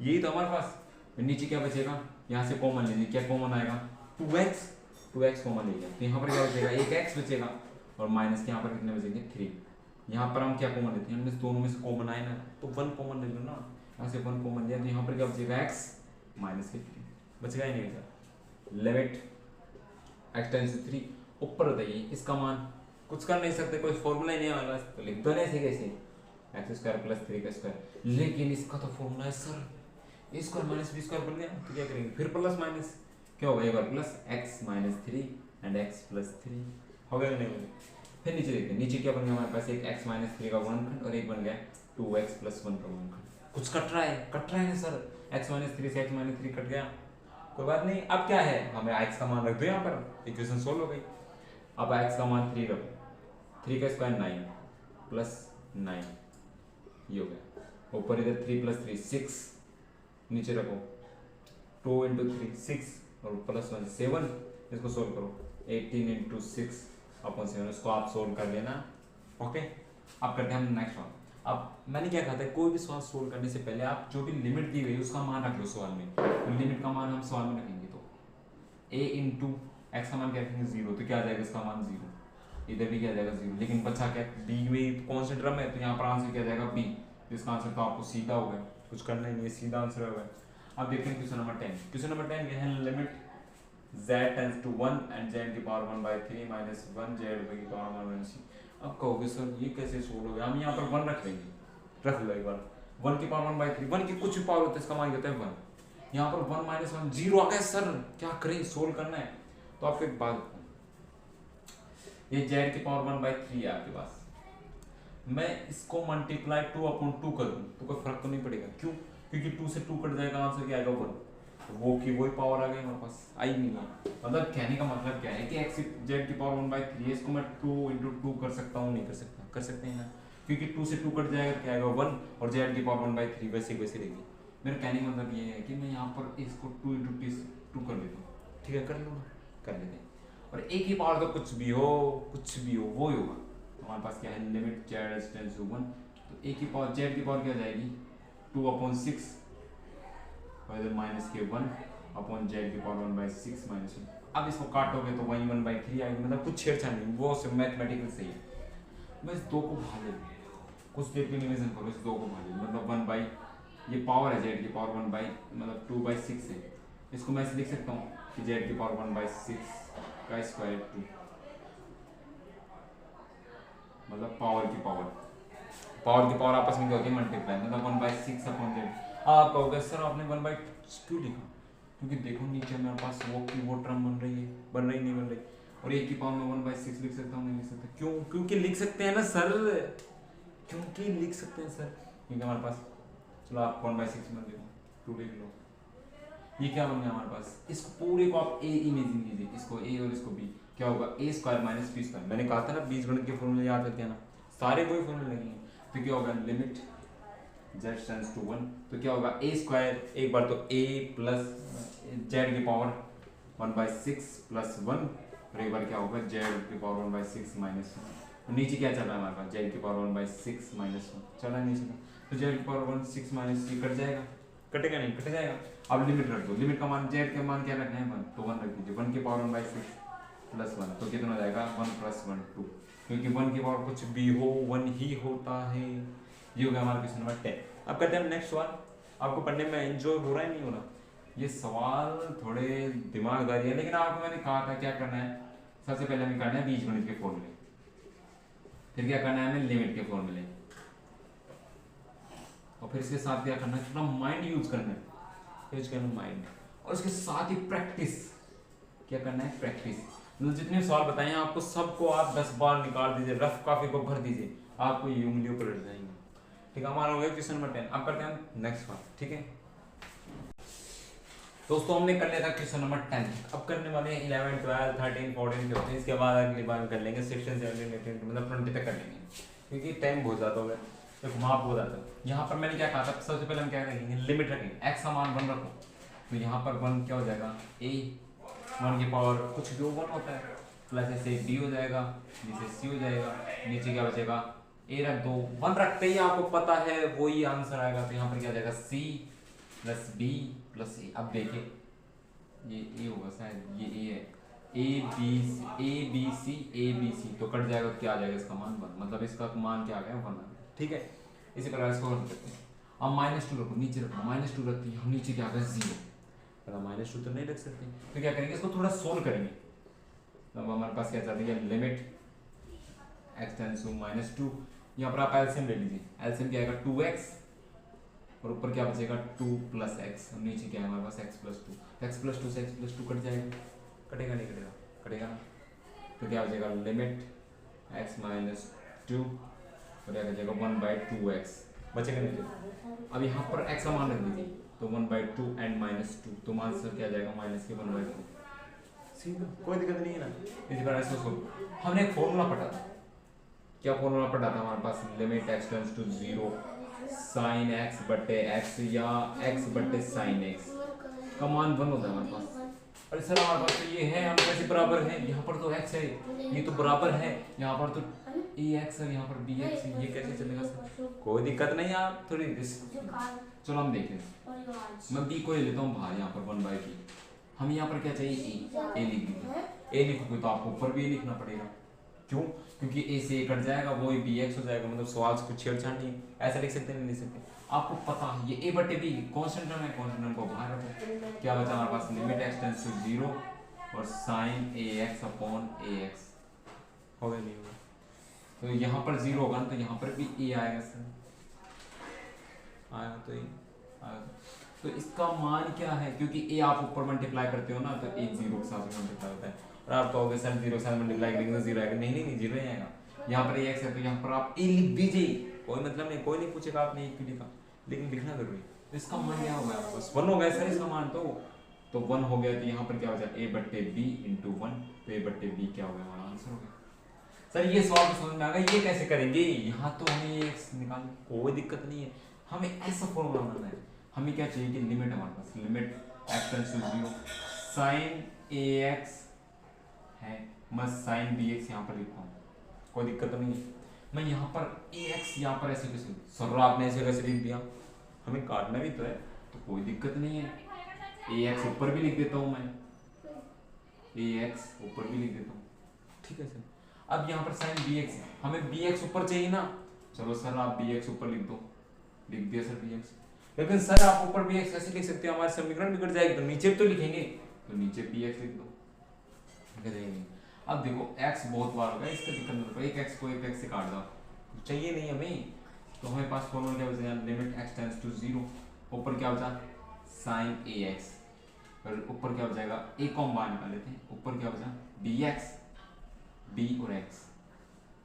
यही तो हमारे पास। नीचे क्या बचेगा यहाँ से कॉमन लीजिए, क्या कॉमन आएगा 2x कॉमन लीजिए, तो यहाँ पर क्या बचेगा एक x बचेगा और माइनस के यहाँ पर कितने बचेंगे 3। यहाँ पर हम क्या कॉमन लेते हैं, हमने दोनों में से कॉमन आए ना तो 1 कॉमन ले लो ना, यहाँ से 1 कॉमन लिया तो यहाँ पर क्या बचेगा x माइनस के 3 बचेगा ही नहीं बचा। लिमिट x टेंड्स टू 3, ऊपर बताइए इसका मान कुछ कर नहीं सकते, कोई फॉर्मूला ही नहीं है हमारे पास, तो लिख दो ना ऐसे कैसे एक्स स्क्वायर प्लस 3 का स्क्वायर। लेकिन इसका तो फॉर्मूला है सर ए स्क्वायर माइनस बी स्क्वायर बन गया, तो क्या करेंगे फिर प्लस माइनस क्या होगा एक बार plus x minus 3 and x plus 3 हो गया नहीं हो गया। फिर नीचे देखते हैं, नीचे क्या बन गया हमारे पास एक x माइनस 3 का गुणनखंड और एक बन गया 2x प्लस 1 का गुणनखंड। कुछ कट रहा है ना सर, x माइनस 3 से x माइनस 3 कट गया, कोई बात नहीं। अब क्या है, हमें x का मान रख दो यहाँ पर, इक्वेशन सोल्व हो गई। अब x का मान 3 रखो, 3 का स्क्वायर 9 प्लस 9 ये हो गया, ऊपर इधर 3 प्लस 3 6, नीचे रखो 2 इंटू 3 6 और प्लस 1 7, इसको सोल्व करो 18 इंटू 6 अपॉन 7, इसको आप सोल्व कर लेना। ओके, अब करते हैं हम नेक्स्ट वन। अब मैंने क्या कहा था, कोई भी सवाल सोल्व करने से पहले आप जो भी लिमिट दी गई उसका मान रख लो सवाल में, तो लिमिट का मान हम सवाल में रखेंगे तो a इंटू एक्स का मान क्या रखेंगे 0, तो क्या आ जाएगा इसका मान 0, इधर भी क्या जाएगा 0, लेकिन बच्चा क्या b में कॉन्स्टेंट टर्म है तो यहाँ पर आंसर क्या जाएगा b, इसका आंसर तो आपको सीधा हो गया, कुछ करना ही नहीं है, सीधा आंसर हो गया। अब देखते हैं क्वेश्चन नंबर 10। क्वेश्चन नंबर 10 क्या है, limit z tends to 1 and z की पावर 1/3 माइनस 1 z की पावर 1/c। अब कहोगे सर ये कैसे सोल्व हो गया, हम यहाँ पर 1 रख लेंगे, रख लो एक बार 1 की पावर 1/3, 1 की कुछ भी पावर होता है इसका मान होता है 1, यहाँ पर 1 माइनस 1 0 आ गया सर, क्या करें सोल्व करना है। तो आपको एक बात, ये z की पावर 1/3 है आपके पास, मैं इसको मल्टीप्लाई 2/2 कर दूं तो कोई फर्क तो नहीं पड़ेगा, क्यों, क्योंकि 2 से 2 कट जाएगा, आंसर क्या आएगा 1, वो की वही पावर आ गई हमारे पास, आई नहीं है। मतलब कहने का मतलब क्या है कि x z की पावर 1/3 है, इसको मैं 2 इंटू 2 कर सकता हूँ, नहीं कर सकता, कर सकते हैं ना, क्योंकि 2 से 2 कट जाएगा क्या आएगा 1 और z की पावर 1/3 वैसे वैसे रहेगी। मेरा कहने का मतलब ये है कि मैं यहाँ पर इसको 2 इंटू 2 कर लेता हूँ, ठीक है कर लो ना, कर लेते हैं, और एक ही पावर तो कुछ भी हो वो ही होगा। हमारे पास क्या है, लिमिट z टेंड्स टू 1, तो एक ही पावर z की पावर क्या जाएगी 2/6 और इधर माइनस के 1 अपॉन z की पावर 1/6 माइनस 1। अब इसको काटोगे तो वही 1/3 आएगी, मतलब कुछ छेड़छाड़ नहीं, वो सिर्फ मैथमेटिकल सही है। मैं इस 2 को भाले कुछ देर के निवेदन करो, इस 2 को भाले मतलब 1 ये पावर है z की पावर 1 मतलब 2/6 है, इसको मैं ऐसे लिख सकता हूँ कि z की पावर 1/6 का स्क्वायर 2, मतलब पावर की पावर आपस में क्या होती है मल्टीप्लाई, मतलब 1/6 अपॉन z। आप कहोगे सर आपने 1/6 क्यों लिखा, क्योंकि देखो नीचे मेरे पास वो टर्म बन रही नहीं बन रही, और एक की पावर में 1/6 लिख सकता हूँ, नहीं लिख सकता, क्यों, क्योंकि लिख सकते हैं ना सर, क्योंकि लिख सकते हैं सर, क्योंकि हमारे पास, चलो आप 1/6 में लिखो 2 लिख लो, ये क्या बन गया हमारे पास, इसको पूरे को आप a इमेजिन कीजिए, इसको a और इसको b, क्या होगा a square minus b square, मैंने कहा था ना बीजगणित के फॉर्मूले याद रखते हैं ना, सारे कोई फॉर्मूले लगेंगे, तो क्या होगा लिमिट z टेंड्स टू 1, तो क्या होगा a स्क्वायर, एक बार तो a प्लस z की पावर 1/6 प्लस 1, और एक बार क्या होगा z की पावर 1/6 माइनस 1, नीचे क्या चल रहा है हमारे पास z की पावर 1/6 माइनस 1 चल रहा है नीचे का, तो z की पावर 1/6 माइनस 3 कट जाएगा, कटेगा नहीं, कट जाएगा। अब लिमिट रख दो, लिमिट का मान z का मान क्या रखना है 1, तो 1 रख दीजिए, 1 की पावर 1/6 प्लस 1, तो कितना हो जाएगा 1 + 1 2, क्योंकि 1 की पावर कुछ भी हो 1 ही होता है। ये हो गया हमारा क्वेश्चन नंबर 10। अब करते हैं नेक्स्ट सवाल। आपको पढ़ने में एंजॉय हो रहा है नहीं हो रहा, ये सवाल थोड़े दिमागदारी है, लेकिन आपको मैंने कहा था क्या करना है, सबसे पहले हमें करना है बीजगणित के फॉर्मूले, फिर क्या करना है हमें लिमिट के फॉर्मूले, और फिर इसके साथ क्या करना है थोड़ा माइंड यूज करना है, माइंड, और इसके साथ ही प्रैक्टिस, क्या करना है प्रैक्टिस, मतलब जितने सवाल बताए हैं आपको सबको आप 10 बार निकाल दीजिए, रफ कॉपी को भर दीजिए, आपको ये उंगलियों पर लग जाएंगे। ठीक है, हमारा हो गया क्वेश्चन नंबर 10। अब करते हैं नेक्स्ट वन। ठीक है दोस्तों, हमने कर लिया था क्वेश्चन नंबर 10, अब करने वाले हैं 11 12 13 14 के होते हैं, इसके बाद अगली बार कर लेंगे 16 17 18 मतलब 20 तक कर लेंगे, क्योंकि टाइम बहुत ज़्यादा हो गया, तो माप बहुत ज़्यादा। यहाँ पर मैंने क्या कहा था, सबसे पहले हम क्या करेंगे लिमिट रखेंगे, x का मान 1 रखो, तो यहाँ पर 1 क्या हो जाएगा a, 1 की पावर कुछ भी 1 होता है, प्लस ऐसे b हो जाएगा, नीचे c हो जाएगा, नीचे क्या बचेगा a रख दो, 1 रखते ही आपको पता है वही आंसर आएगा, तो यहाँ पर क्या आ जाएगा c plus b plus a। अब देखिए ये a होगा शायद, ये a है, ए बी सी तो कट जाएगा, क्या आ जाएगा इसका मान 1, मतलब इसका मान क्या आ गया 1 आ गया। ठीक है, इसी प्रकार इसको हल करते हैं। अब -2 रखो, नीचे रखो, -2 रखते हैं हम, नीचे क्या आ गया 0, -2 तो नहीं रख सकते, तो क्या करेंगे इसको थोड़ा सोल्व करेंगे। अब हमारे पास क्या चाहते हैं, लिमिट x टेंड्स टू -2, यहाँ पर आप एलसीएम ले लीजिए, एलसीएम क्या आएगा 2x और ऊपर क्या बचेगा 2 + x, और नीचे क्या है हमारे पास x + 2, x + 2 से x + 2 कट जाएगा, कटेगा नहीं कटेगा, कटेगा ना, तो क्या बचेगा लिमिट x - 2 और क्या बचेगा 1/2x, बचेगा नहीं। अब यहाँ पर x का मान रख दीजिए, तो 1/2 एंड -2, तो मान सर क्या जाएगा -1/2, सीधा, कोई दिक्कत नहीं है ना। इसी प्रकार से उसको हमने एक फॉर्मूला पढ़ा था, क्या फॉर्मूला पढ़ा था हमारे पास, limit x tends to 0 sin x बटे x या x बटे sin x का मान 1 होता है हमारे पास। अरे सर हमारे पास तो ये है, हम कैसे बराबर है, यहाँ पर तो x है, ये तो बराबर है, यहाँ पर तो ax है, यहाँ पर bx है, ये कैसे चलेगा सर, कोई दिक्कत नहीं, आप थोड़ी चलो हम देखते हैं, मैं b को ले लेता हूँ बाहर, यहाँ पर 1/b, हम यहाँ पर क्या चाहिए a लिख दीजिए, a लिखोगे तो आपको ऊपर भी लिखना पड़ेगा, क्यों, क्योंकि a से a कट जाएगा, वो bx हो जाएगा, मतलब सवाल से कुछ छेड़छाड़ नहीं है, ऐसा लिख सकते नहीं लिख सकते, आपको पता है ये a/b कांस्टेंट टर्म है, कांस्टेंट टर्म को बाहर रखो, क्या बचा हमारे पास, लिमिट x टेंड्स टू 0 और sin ax अपॉन ax, हो गया नहीं होगा, तो यहाँ पर 0 होगा तो यहाँ पर भी a आएगा सर, आएगा तो ये आएगा, तो इसका मान क्या है, क्योंकि a आप ऊपर मल्टीप्लाई करते हो ना, तो a 0 के साथ मल्टीप्लाई होता है, और आप कहोगे सर 0 के साथ मल्टीप्लाई करेंगे तो 0 आएगा, नहीं नहीं 0 ही आएगा, यहाँ पर ax है तो यहाँ पर आप a लिख दीजिए, कोई मतलब नहीं, कोई नहीं पूछेगा आपने a क्यों लिखा, लेकिन लिखना जरूरी, तो इसका मान क्या हो गया, बस 1 हो गया सर इसका मान, तो 1 हो गया, तो यहाँ पर क्या हो जाए a/b × 1, तो a/b क्या हो गया, हमारा आंसर हो गया। सर ये सवाल समझ में आ गया, ये कैसे करेंगे, यहाँ तो हमें ये निकाल, कोई दिक्कत नहीं है, हमें ऐसा फॉर्मूला बनाना है, हमें क्या चाहिए कि लिमिट हमारे पास, limit x tends to 0 sin ax है, मैं sin bx यहाँ पर लिखता हूँ, कोई दिक्कत नहीं है, मैं यहाँ पर ax यहाँ पर ऐसे कैसे, सर आपने ऐसे कैसे लिख दिया, हमें काटना भी तो है, तो कोई दिक्कत नहीं है, ax ऊपर भी लिख देता हूँ मैं, ax ऊपर भी लिख देता हूँ, ठीक है सर। अब यहाँ पर sin bx है, हमें bx ऊपर चाहिए ना, चलो सर आप bx ऊपर लिख दो, लिख दिया सर bx, लेकिन सर आप ऊपर bx कैसे लिख सकते हो, हमारे समीकरण बिगड़ जाएगी, तो नीचे तो लिखेंगे, तो नीचे bx लिख दो, अब देखो x बहुत बार होगा, इसका दिक्कत नहीं होगा, एक x को एक x से काट दो, चाहिए नहीं हमें, तो हमारे पास फॉर्मूला क्या बचा, लिमिट x टेंड्स टू 0, ऊपर क्या बचा sin ax, और ऊपर क्या बचाएगा, a को हम बाहर निकाल लेते हैं, ऊपर क्या बचा bx, b और x,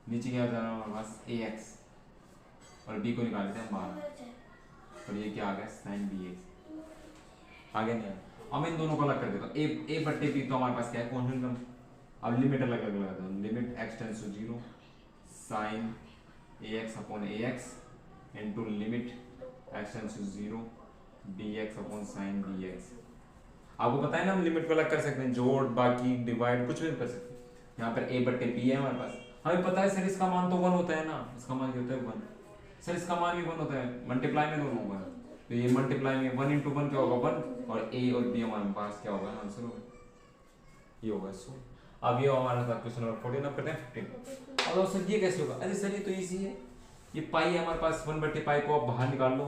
नीचे क्या बचा हमारे पास ax और b को निकाल लेते हैं बाहर, और ये क्या आ गया sin bx, आ गया नहीं, अब इन दोनों को अलग कर देता हूँ, a/b तो हमारे पास क्या है कांस्टेंट टर्म, अब लिमिट अलग अलग लगाता हूँ, limit x tends to 0 sin ax upon ax into limit x tends to 0 dx upon sin dx, आपको पता है ना हम लिमिट को अलग कर सकते हैं, जोड़ बाकी डिवाइड कुछ भी कर सकते हैं, यहाँ पर a/b है हमारे पास, हमें पता है सर इसका मान तो 1 होता है ना, इसका मान क्या होता है 1, सर इसका मान भी 1 होता है, मल्टीप्लाई में दोनों होगा, तो ये मल्टीप्लाई में 1 × 1 क्या होगा 1, और a और b हमारे पास क्या होगा आंसर होगा, ये होगा। सो अब ये हमारा था क्वेश्चन नंबर 14, अब करते हैं 15। अब सर ये कैसे होगा, अरे सर ये तो इजी है, ये पाई है हमारे पास, 1/पाई को आप बाहर निकाल लो,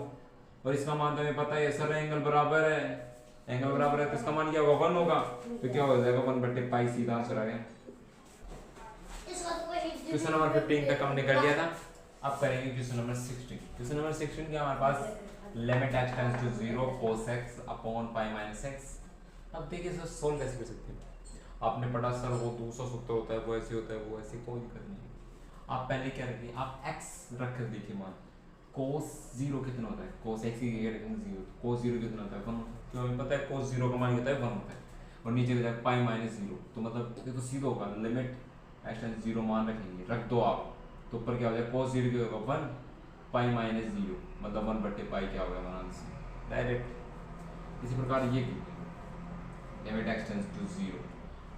और इसका मान तो हमें पता है सर एंगल बराबर है, एंगल बराबर है तो इसका मान क्या होगा 1 होगा, तो क्या हो जाएगा 1/पाई, सीधा आंसर आ गया। क्वेश्चन नंबर 15 तक हमने कर लिया था, अब करेंगे क्वेश्चन नंबर 16। क्वेश्चन नंबर 16 क्या हमारे पास, limit x tends to 0 cos x upon pi minus x। अब देखिए सर सोल्व कैसे कर सकते हैं, आपने पढ़ा सर वो दूसरा सूत्र होता है, वो ऐसे होता है, वो ऐसे, कोई दिक्कत नहीं है, आप पहले क्या रखिए, आप x रख कर देखिए मान, cos 0 कितना होता है, cos x की जगह रखेंगे 0, cos 0 कितना होता है 1 होता है, तो हमें पता है cos 0 का मान होता है 1 होता है, और नीचे लिखा है पाई माइनस 0, तो मतलब ये तो सीधा होगा, लिमिट x टेंड्स 0 मान रखेंगे, रख दो आप, तो ऊपर क्या हो जाएगा cos 0 क्या होगा 1 पाई माइनस 0, मतलब 1/पाई क्या होगा हमारा आंसर डायरेक्ट। इसी प्रकार ये लिमिट x टेंड्स टू 0,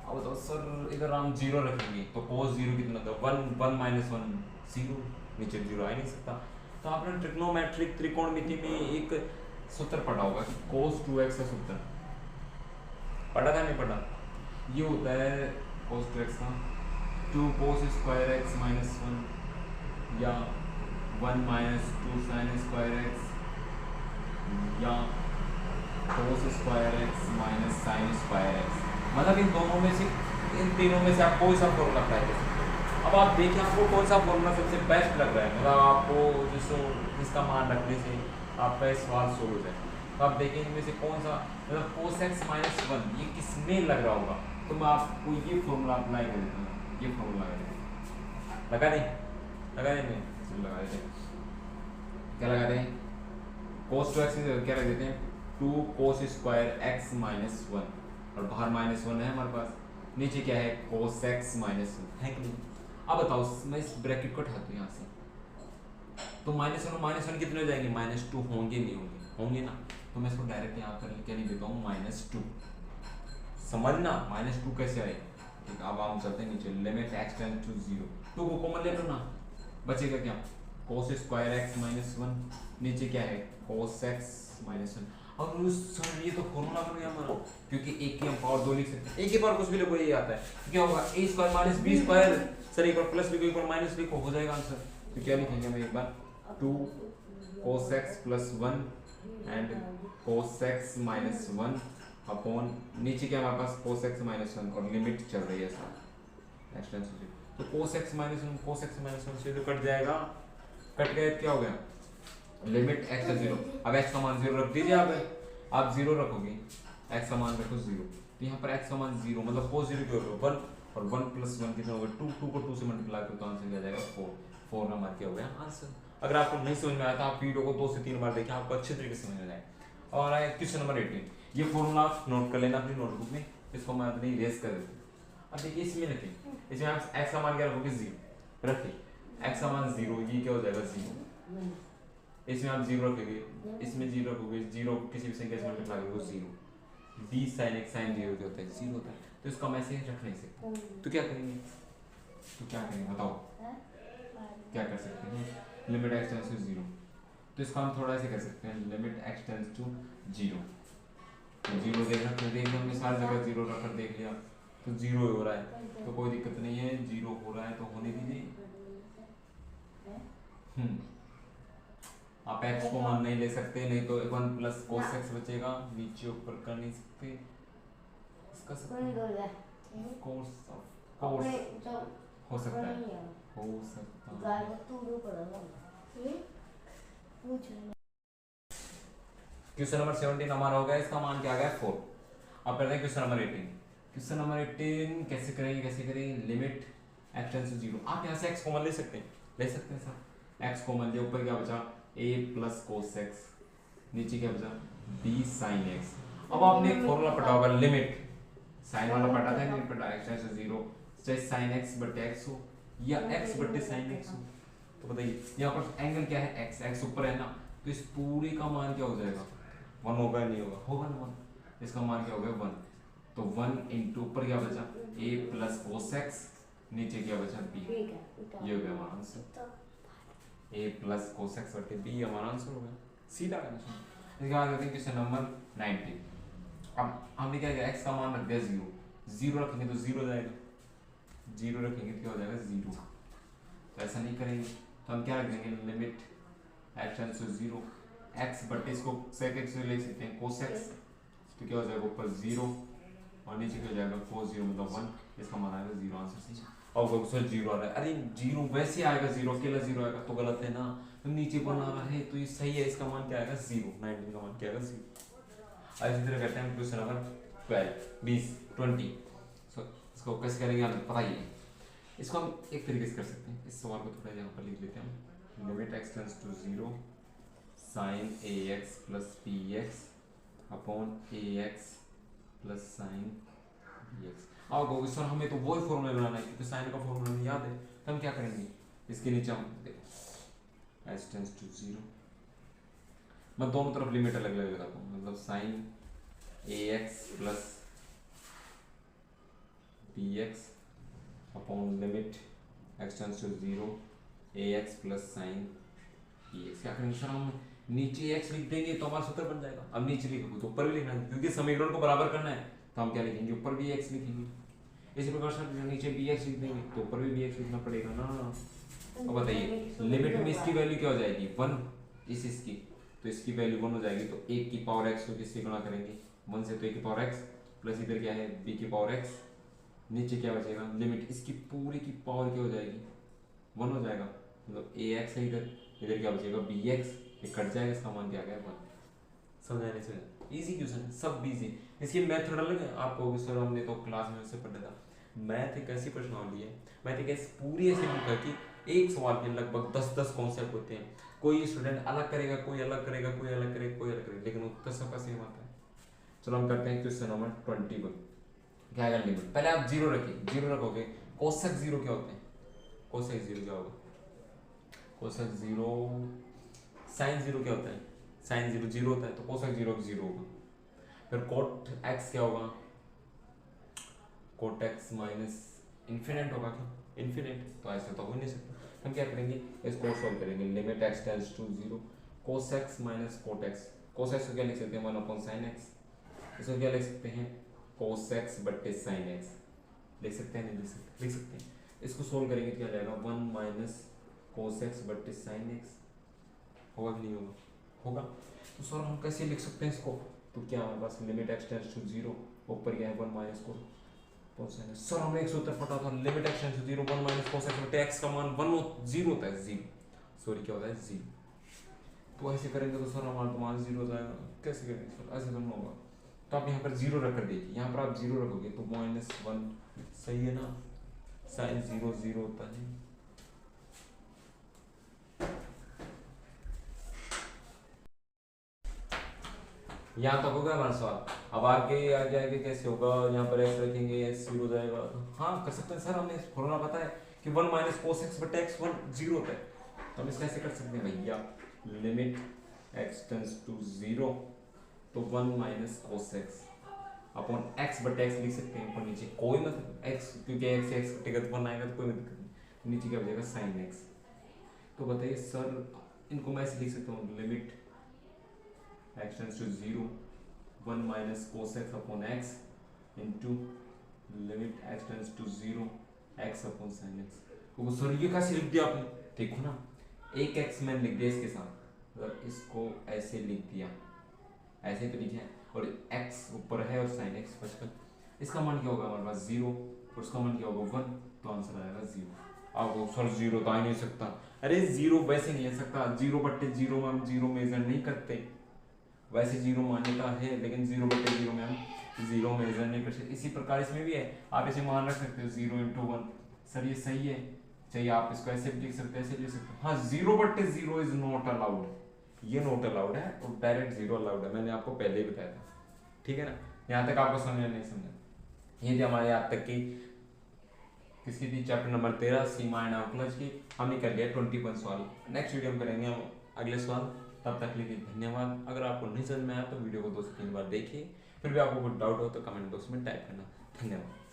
अब बताओ सर इधर हम 0 रखेंगे तो cos 0 कितना था 1 माइनस 1 0, नीचे 0 आ ही नहीं सकता, तो आपने ट्रिग्नोमेट्रिक त्रिकोणमिति में एक सूत्र पढ़ा होगा कि cos 2x का सूत्र पढ़ा था नहीं पढ़ा, ये होता है cos 2x का 2 cos square x minus one, या 1 माइनस 2 साइन स्क्वायर एक्स, या cos square x minus sine square x. मतलब इन दोनों में से, इन तीनों में से आप कोई सा फॉर्मूला अप्लाई कर सकते हो। अब आप देखिए आपको कौन सा फॉर्मूला सबसे बेस्ट लग रहा है, मतलब आपको जिसका मान रखने से आपका ये सवाल सोल्व हो जाए। तो आप देखें इनमें से कौन सा, मतलब cos x माइनस वन ये किसमें लग रहा होगा, तो मैं आपको ये फॉर्मूला अप्लाई कर देता हूँ। ये फॉर्मूला लगा दें, लगा दें, चलो लगा देते हैं। क्या लगा दें, cos 2x क्या रख देते हैं, 2 cos square x minus one, और बाहर माइनस वन है हमारे पास, नीचे क्या है cos x माइनस वन है कि नहीं। अब बताओ मैं इस ब्रैकेट को हटा दूँ यहाँ से, तो माइनस वन कितने हो जाएंगे, -2 होंगे नहीं होंगे, होंगे ना। तो मैं इसको डायरेक्ट यहाँ पर क्या नहीं देता हूँ -2, समझना -2 कैसे आए। ठीक, अब हम चलते हैं नीचे, लिमिट x टेंड्स टू 0, 2 को कॉमन ले लो ना, बचेगा क्या cos square x minus one, नीचे क्या है cos x माइनस वन। और सर ये तो फॉर्मूला बन गया हमारा, क्योंकि एक की हम पावर 2 लिख सकते हैं, एक के पावर कुछ भी लिखो ये आता है, क्या होगा a square minus b square, sir एक बार प्लस लिखो एक बार माइनस लिखो, हो जाएगा आंसर। तो क्या लिखेंगे हम एक बार, 2 cos x plus 1 and cos x minus 1 upon, नीचे क्या हमारे पास cos x माइनस 1, और लिमिट चल रही है सर नेक्स्ट आंसर। तो cos x minus 1 cos x minus 1 से तो कट जाएगा, कट गया, क्या हो गया लिमिट x है 0। अब x का मान 0 रख दीजिए, आप 0 रखोगे, x का मान रखो 0, तो यहाँ पर x का मान 0 मतलब cos 0 क्या होगा 1, और 1 प्लस 1 कितना होगा 2, 2 को 2 से मल्टीप्लाई करो तो आंसर क्या जाएगा 4, 4 का मान क्या हो गया आंसर। अगर आपको नहीं समझ में आया तो आप वीडियो को 2 से 3 बार देखिए, आपको अच्छे तरीके से समझ में जाएगा। और आए क्वेश्चन नंबर 18, ये फॉर्मूला आप नोट कर लेना अपनी नोटबुक में, इसको मैं अपनी इरेज कर देता हूँ। अब देखिए इसमें रखिए, इसमें आप x का मान क्या रखोगे 0 रखिए, x का मान 0, ये क्या हो जाएगा 0, इसमें आप 0 रखोगे, इसमें 0 रखोगे, 0 किसी भी संख्या से मल्टीप्लाई करोगे 0, b sin x sin 0 क्या होता है 0 होता है, तो इसका हम ऐसे रख नहीं सकते, तो क्या करेंगे, बताओ क्या कर सकते हैं, लिमिट x टेंड्स टू 0, तो इसका हम थोड़ा ऐसे कर सकते हैं, लिमिट x टेंड्स टू 0, तो 0 देख हमने सारी जगह 0 रखकर देख लिया, तो 0 हो रहा है, तो कोई दिक्कत नहीं है, 0 हो रहा है तो होने दीजिए। आप x को मान नहीं ले सकते, नहीं तो 1 प्लस cos x बचेगा, नीचे ऊपर कर नहीं सकते, इसका कोर्स हो सकता है, क्वेश्चन नंबर 17 हमारा हो गया, इसका मान क्या आ गया 4। अब करते हैं क्वेश्चन नंबर 18। क्वेश्चन नंबर 18 कैसे करेंगे, लिमिट x टेंड्स टू 0, आप यहाँ से x कॉमन ले सकते हैं सर, x कॉमन ले, ऊपर क्या बचा a प्लस cos x, नीचे क्या बचा b sin x। अब आपने एक फॉर्मूला पढ़ा होगा, लिमिट साइन वाला पढ़ा था, लिमिट पढ़ा x टेंड्स टू 0, चाहे sin x बटे x हो या x बटे sin x हो, तो बताइए यहाँ पर एंगल क्या है x ऊपर है ना, तो इस पूरे का मान क्या हो जाएगा 1 होगा, नहीं होगा ना 1, इसका मान क्या हो गया 1, तो 1 इंटू ऊपर क्या बचा a प्लस cos x, नीचे क्या बचा b, ये हो गया हमारा answer, a plus cos x बटे b हमारा आंसर हो गया, सीधा आंसर। इसके बाद देखते हैं क्वेश्चन नंबर 19। अब हमने क्या किया, x का मान रख दिया 0 रखेंगे तो 0 जाएगा, 0 रखेंगे तो क्या हो जाएगा 0, तो ऐसा नहीं करेंगे, तो हम क्या रख देंगे, limit x tends to 0, x बटे इसको sec x से ले सकते हैं cos x, तो क्या हो जाएगा ऊपर 0 और नीचे क्या हो जाएगा cos 0 मतलब 1, इसका मान आएगा 0, आंसर सही। और क्वेश्चन 0 आ रहा है, अरे 0 वैसे आएगा 0, अकेला 0 आएगा तो गलत है ना, तो नीचे बना रहा है तो ये सही है, इसका मान क्या आएगा 0, 19 का मान क्या आएगा 0। अब इसी तरह करते हैं क्वेश्चन नंबर 20। सो इसको कैसे करेंगे आप बताइए, इसको हम एक तरीके से कर सकते हैं, इस सवाल को थोड़ा यहाँ पर लिख लेते हैं, limit x tends to 0 sin ax plus bx upon ax plus sin bx। अब कहोगे सर हमें तो वही फॉर्मूला बनाना है, क्योंकि साइन का फॉर्मूला हमें याद है, तो हम क्या करेंगे, इसके नीचे हम x टेंड्स टू 0, मैं दोनों तरफ लिमिट अलग अलग लगाता हूँ, मतलब sin ax plus bx upon limit x tends to 0 ax plus sin bx। क्या करेंगे सर, हम नीचे x लिख देंगे तो हमारा सूत्र बन जाएगा, अब नीचे लिखोगे तो ऊपर भी लिखना है, क्योंकि समीकरण को बराबर करना है, तो हम क्या लिखेंगे, ऊपर भी एक्स लिखेंगे। इसी प्रकार से नीचे बी एक्स लिख देंगे तो ऊपर भी बी एक्स लिखना पड़ेगा ना। अब बताइए लिमिट में इसकी वैल्यू क्या हो जाएगी, 1 इसकी, तो इसकी वैल्यू 1 हो जाएगी। तो 1 की पावर एक्स को किससे गुणा करेंगे, 1 से, तो 1 की पावर एक्स प्लस इधर क्या है b की पावर एक्स, नीचे क्या बचेगा, लिमिट इसकी पूरी की पावर क्या हो जाएगी, 1 हो जाएगा। मतलब ए एक्स है इधर, इधर क्या बचेगा बी एक्स, ये कट जाएगा, इसका मान क्या आ गया 1। समझाने से इजी क्वेश्चन है, सब इजी। इसकी मेथड अलग है, आपको सर हमने तो क्लास में उससे पढ़ा था। मैथ एक ऐसी प्रश्नावली है, मैथ एक ऐसी पूरी ऐसी बुक है कि एक सवाल के लगभग 10-10 कॉन्सेप्ट होते हैं। कोई स्टूडेंट अलग करेगा, कोई अलग करेगा, कोई अलग करेगा, कोई अलग करेगा, लेकिन उत्तर सबका सेम आता है। चलो हम करते हैं क्वेश्चन नंबर 21। क्या है लिमिट, पहले आप जीरो रखिए, जीरो रखोगे कोसेक जीरो क्या होते हैं, कोसेक जीरो क्या होगा, कोसेक जीरो, साइन जीरो क्या होता है, साइन जीरो जीरो होता है, तो कोसेक जीरो जीरो होगा। फिर कोट एक्स क्या होगा, कोट एक्स माइनस इन्फिनिट होगा क्या, इन्फिनिट, तो ऐसे तो हो नहीं सकता। हम क्या करेंगे, इसको सॉल्व करेंगे, limit x tends to zero, cos x minus cot x, cos x को क्या लिख सकते हैं 1 अपॉन साइन एक्स, इसको क्या लिख सकते हैं कोस एक्स बट्टे साइन एक्स, लिख सकते हैं नहीं लिख सकते, लिख सकते हैं। इसको सोल्व करेंगे तो क्या जाएगा 1 माइनस कोस एक्स बट्टे साइन एक्स, होगा कि नहीं होगा, होगा। तो सर हम कैसे लिख सकते हैं इसको, तो क्या हमारे पास limit x tends to zero, ऊपर क्या है 1 माइनस कोस, सर हमें एक सूत्र पता था, limit x tends to zero 1 minus cos x बटे एक्स का मान 1 0 होता है, 0 सॉरी क्या होता है 0। तो ऐसे करेंगे तो सर हमारा मान 0 हो जाएगा, कैसे करेंगे सर, ऐसे करना होगा। तो आप यहाँ पर 0 रख कर देखिए, यहाँ पर आप 0 रखोगे तो -1 सही है ना, साइन 0 0 होता है। यहाँ तक हो गया हमारा सवाल। अब आगे आ जाएंगे कैसे होगा, यहाँ पर एक्स रखेंगे एक्स 0 हो जाएगा, हाँ कर सकते हैं सर, हमें फॉर्मूला पता है कि 1 माइनस कोस एक्स बटे एक्स 1 0 होता है, तो हम इसका ऐसे कर सकते हैं भैया, लिमिट एक्स टेंड्स टू 0, तो 1 minus cos x upon x बटे एक्स लिख सकते हैं, ऊपर नीचे कोई मतलब एक्स, क्योंकि एक्स एक्स कटेगा तो 1 आएगा, तो कोई दिक्कत नहीं, नीचे क्या बचेगा साइन एक्स। तो बताइए सर इनको मैं ऐसे लिख सकता हूँ, limit x tends to 0 1 minus cos x upon x into limit x tends to 0 x upon sine x. तो सर ये कैसे लिख दिया आपने, देखो ना, एक एक्स मैंने लिख दिया इसके साथ, मतलब इसको ऐसे लिख दिया, ऐसे तो लिखे हैं, और x ऊपर है और sin x बचकर, इसका मान क्या होगा हमारे पास 0, और उसका मान क्या होगा 1, तो आंसर आएगा 0। आपको सर 0 तो आ ही नहीं सकता, अरे 0 वैसे नहीं आ सकता, 0 बट्टे 0 में हम 0 मेजर नहीं करते, वैसे 0 मान्यता है, लेकिन 0 बट्टे 0 में हम 0 मेजर नहीं कर सकते। इसी प्रकार इसमें भी है, आप इसे मान रख सकते हो 0 इंटू 1, सर ये सही है, चाहिए आप इसको ऐसे भी लिख सकते हैं, ऐसे लिख सकते हो, हाँ 0 बट्टे 0 इज नॉट अलाउड, ये नोट अलाउड है, और डायरेक्ट 0 अलाउड है, मैंने आपको पहले ही बताया था, ठीक है ना। यहाँ तक आपको समझ नहीं समझा, ये थी हमारे आज तक की किसकी थी, चैप्टर नंबर 13 सीमा एंड अवकलज की, हमने कर लिया 21 सवाल। नेक्स्ट वीडियो में करेंगे हम अगले सवाल, तब तक के लिए धन्यवाद। अगर आपको नहीं समझ में आया तो वीडियो को 2 से 3 बार देखिए, फिर भी आपको कुछ डाउट हो तो कमेंट बॉक्स में टाइप करना। धन्यवाद।